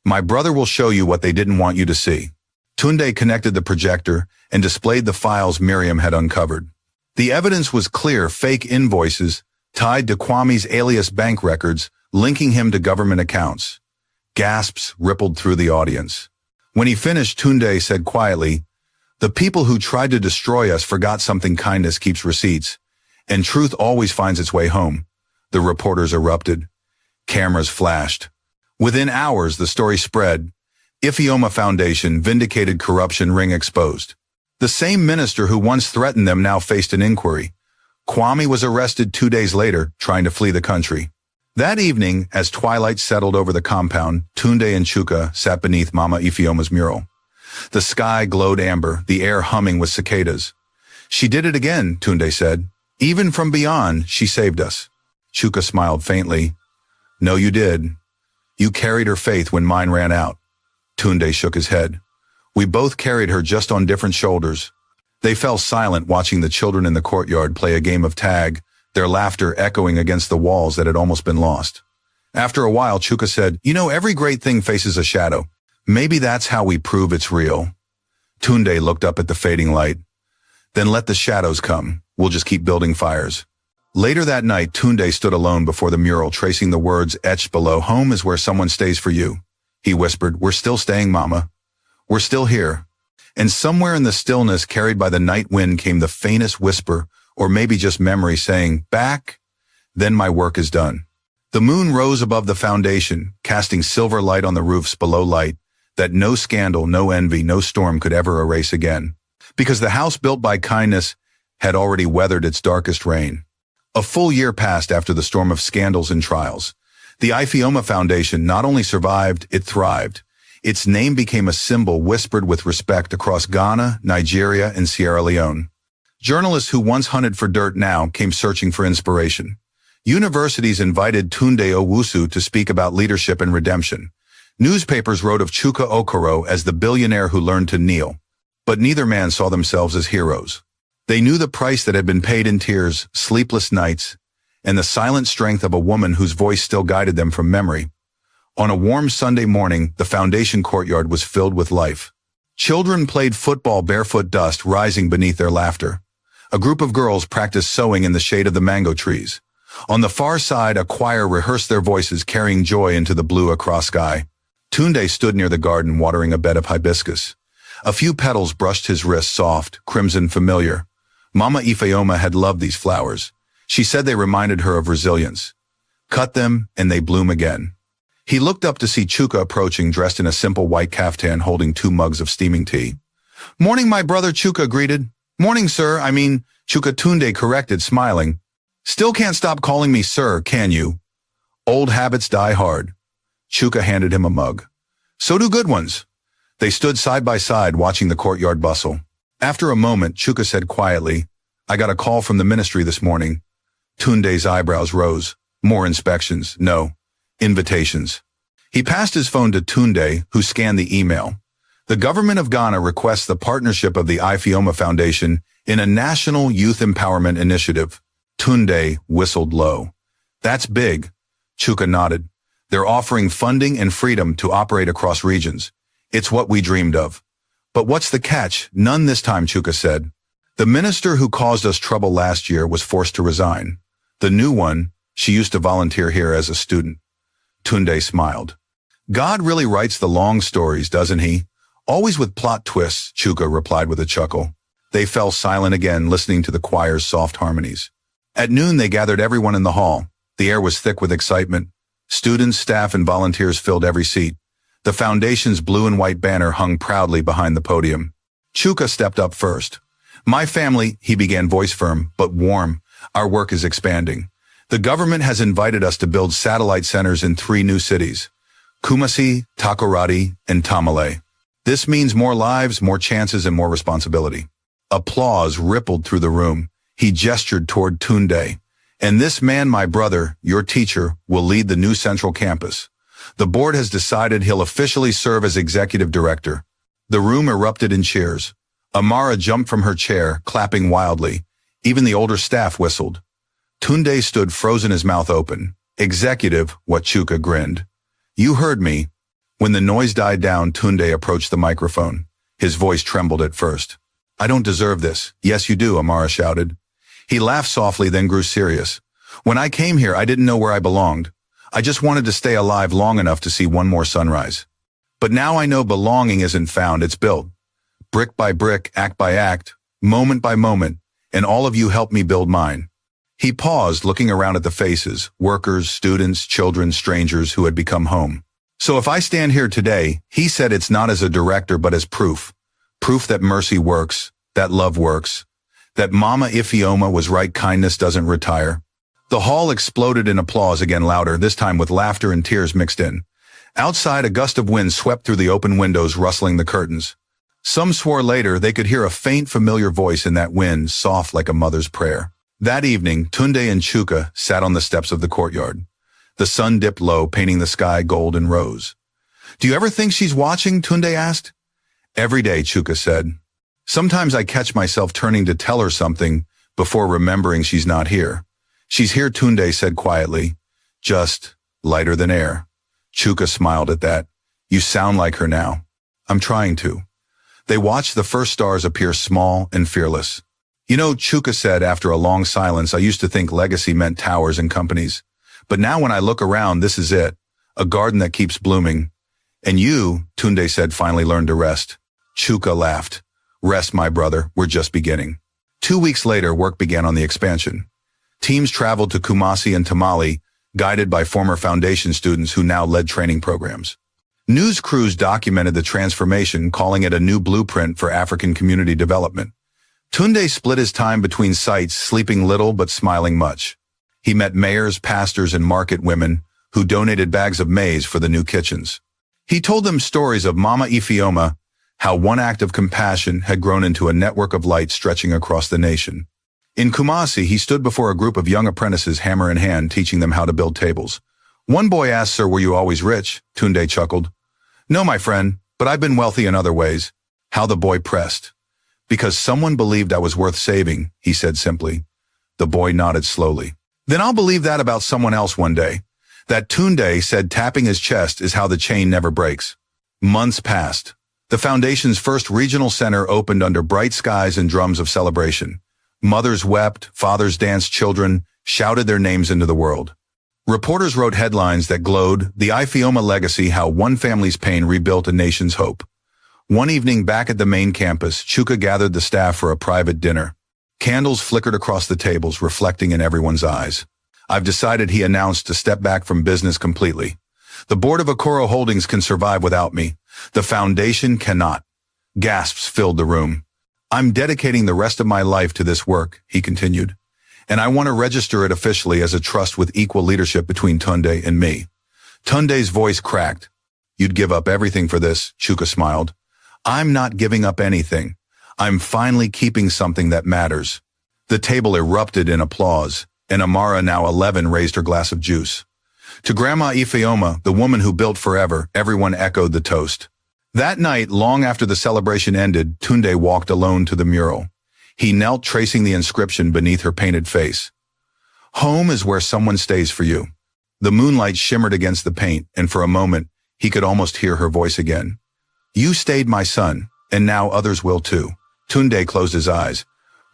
"My brother will show you what they didn't want you to see." Tunde connected the projector and displayed the files Miriam had uncovered. The evidence was clear: fake invoices tied to Kwame's alias bank records, linking him to government accounts. Gasps rippled through the audience. When he finished, Tunde said quietly, "The people who tried to destroy us forgot something: kindness keeps receipts, and truth always finds its way home." The reporters erupted. Cameras flashed. Within hours, the story spread. Ifeoma Foundation, vindicated, corruption ring exposed. The same minister who once threatened them now faced an inquiry. Kwame was arrested 2 days later, trying to flee the country. That evening, as twilight settled over the compound, Tunde and Chuka sat beneath Mama Ifeoma's mural. The sky glowed amber, the air humming with cicadas. "She did it again," Tunde said. "Even from beyond, she saved us." Chuka smiled faintly. "No, you did. You carried her faith when mine ran out." Tunde shook his head. "We both carried her, just on different shoulders." They fell silent, watching the children in the courtyard play a game of tag, their laughter echoing against the walls that had almost been lost. After a while, Chuka said, "You know, every great thing faces a shadow. Maybe that's how we prove it's real." Tunde looked up at the fading light. "Then let the shadows come. We'll just keep building fires." Later that night, Tunde stood alone before the mural, tracing the words etched below. "Home is where someone stays for you." He whispered, "We're still staying, Mama. We're still here." And somewhere in the stillness carried by the night wind came the faintest whisper, or maybe just memory, saying, "Back? Then my work is done." The moon rose above the foundation, casting silver light on the roofs below, light that no scandal, no envy, no storm could ever erase again. Because the house built by kindness had already weathered its darkest rain. A full year passed after the storm of scandals and trials. The Ifeoma Foundation not only survived, it thrived. Its name became a symbol whispered with respect across Ghana, Nigeria, and Sierra Leone. Journalists who once hunted for dirt now came searching for inspiration. Universities invited Tunde Owusu to speak about leadership and redemption. Newspapers wrote of Chuka Okoro as the billionaire who learned to kneel. But neither man saw themselves as heroes. They knew the price that had been paid in tears, sleepless nights, and the silent strength of a woman whose voice still guided them from memory. On a warm Sunday morning, the foundation courtyard was filled with life. Children played football barefoot, dust rising beneath their laughter. A group of girls practiced sewing in the shade of the mango trees. On the far side, a choir rehearsed their voices, carrying joy into the blue across sky. Tunde stood near the garden, watering a bed of hibiscus. A few petals brushed his wrist, soft, crimson, familiar. Mama Ifeoma had loved these flowers. She said they reminded her of resilience. Cut them, and they bloom again. He looked up to see Chuka approaching, dressed in a simple white kaftan, holding 2 mugs of steaming tea. "Morning, my brother," Chuka greeted. "Morning, sir, Chuka," Tunde corrected, smiling. "Still can't stop calling me sir, can you?" "Old habits die hard." Chuka handed him a mug. "So do good ones." They stood side by side, watching the courtyard bustle. After a moment, Chuka said quietly, "I got a call from the ministry this morning." Tunde's eyebrows rose. "More inspections? No. Invitations." He passed his phone to Tunde, who scanned the email. "The government of Ghana requests the partnership of the Ifeoma Foundation in a national youth empowerment initiative." Tunde whistled low. "That's big." Chuka nodded. "They're offering funding and freedom to operate across regions. It's what we dreamed of." "But what's the catch?" "None this time," Chuka said. "The minister who caused us trouble last year was forced to resign. The new one, she used to volunteer here as a student." Tunde smiled. "God really writes the long stories, doesn't he? Always with plot twists," Chuka replied with a chuckle. They fell silent again, listening to the choir's soft harmonies. At noon, they gathered everyone in the hall. The air was thick with excitement. Students, staff, and volunteers filled every seat. The foundation's blue and white banner hung proudly behind the podium. Chuka stepped up first. "My family," he began, voice firm but warm, "our work is expanding. The government has invited us to build satellite centers in 3 new cities, Kumasi, Takoradi, and Tamale. This means more lives, more chances, and more responsibility." Applause rippled through the room. He gestured toward Tunde. "And this man, my brother, your teacher, will lead the new central campus. The board has decided he'll officially serve as executive director." The room erupted in cheers. Amara jumped from her chair, clapping wildly. Even the older staff whistled. Tunde stood frozen, his mouth open. "Executive," what Chuka grinned. "You heard me." When the noise died down, Tunde approached the microphone. His voice trembled at first. "I don't deserve this." "Yes, you do," Amara shouted. He laughed softly, then grew serious. "When I came here, I didn't know where I belonged. I just wanted to stay alive long enough to see one more sunrise. But now I know belonging isn't found, it's built. Brick by brick, act by act, moment by moment, and all of you helped me build mine." He paused, looking around at the faces, workers, students, children, strangers who had become home. "So if I stand here today," he said, "it's not as a director but as proof. Proof that mercy works, that love works, that Mama Ifeoma was right, kindness doesn't retire." The hall exploded in applause, again louder, this time with laughter and tears mixed in. Outside, a gust of wind swept through the open windows, rustling the curtains. Some swore later they could hear a faint, familiar voice in that wind, soft like a mother's prayer. That evening, Tunde and Chuka sat on the steps of the courtyard. The sun dipped low, painting the sky gold and rose. "Do you ever think she's watching?" Tunde asked. "Every day," Chuka said. "Sometimes I catch myself turning to tell her something before remembering she's not here." "She's here," Tunde said quietly. "Just lighter than air." Chuka smiled at that. "You sound like her now." "I'm trying to." They watched the first stars appear, small and fearless. "You know," Chuka said after a long silence, "I used to think legacy meant towers and companies. But now when I look around, this is it. A garden that keeps blooming." "And you," Tunde said, "finally learned to rest." Chuka laughed. "Rest, my brother, we're just beginning." 2 weeks later, work began on the expansion. Teams traveled to Kumasi and Tamale, guided by former foundation students who now led training programs. News crews documented the transformation, calling it a new blueprint for African community development. Tunde split his time between sites, sleeping little but smiling much. He met mayors, pastors, and market women who donated bags of maize for the new kitchens. He told them stories of Mama Ifeoma, how one act of compassion had grown into a network of light stretching across the nation. In Kumasi, he stood before a group of young apprentices hammer in hand, teaching them how to build tables. One boy asked, "Sir, were you always rich?" Tunde chuckled. "No, my friend, but I've been wealthy in other ways." How the boy pressed. "Because someone believed I was worth saving," he said simply. The boy nodded slowly. "Then I'll believe that about someone else one day." That, Tunde said, tapping his chest, is how the chain never breaks. Months passed. The foundation's first regional center opened under bright skies and drums of celebration. Mothers wept, fathers danced, children shouted their names into the world. Reporters wrote headlines that glowed, "The Ifeoma Legacy: How One Family's Pain Rebuilt a Nation's Hope." One evening back at the main campus, Chuka gathered the staff for a private dinner. Candles flickered across the tables, reflecting in everyone's eyes. "I've decided," he announced, "to step back from business completely. The board of Okoro Holdings can survive without me. The foundation cannot." Gasps filled the room. "I'm dedicating the rest of my life to this work," he continued. "And I want to register it officially as a trust with equal leadership between Tunde and me." Tunde's voice cracked. "You'd give up everything for this," Chuka smiled. "I'm not giving up anything. I'm finally keeping something that matters." The table erupted in applause, and Amara, now 11, raised her glass of juice. "To Grandma Ifeoma, the woman who built forever," everyone echoed the toast. That night, long after the celebration ended, Tunde walked alone to the mural. He knelt, tracing the inscription beneath her painted face. "Home is where someone stays for you." The moonlight shimmered against the paint, and for a moment, he could almost hear her voice again. "You stayed, my son, and now others will too." Tunde closed his eyes.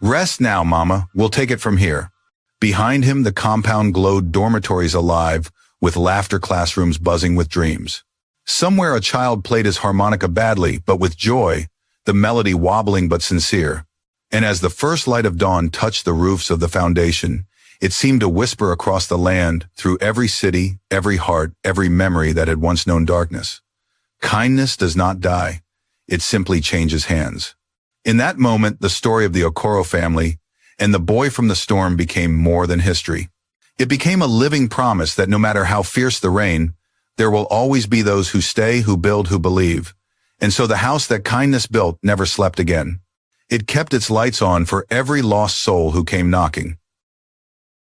"Rest now, Mama. We'll take it from here." Behind him, the compound glowed, dormitories alive, with laughter, classrooms buzzing with dreams. Somewhere a child played his harmonica badly, but with joy, the melody wobbling but sincere. And as the first light of dawn touched the roofs of the foundation, it seemed to whisper across the land, through every city, every heart, every memory that had once known darkness. Kindness does not die. It simply changes hands. In that moment, the story of the Okoro family and the boy from the storm became more than history. It became a living promise that no matter how fierce the rain, there will always be those who stay, who build, who believe. And so the house that kindness built never slept again. It kept its lights on for every lost soul who came knocking.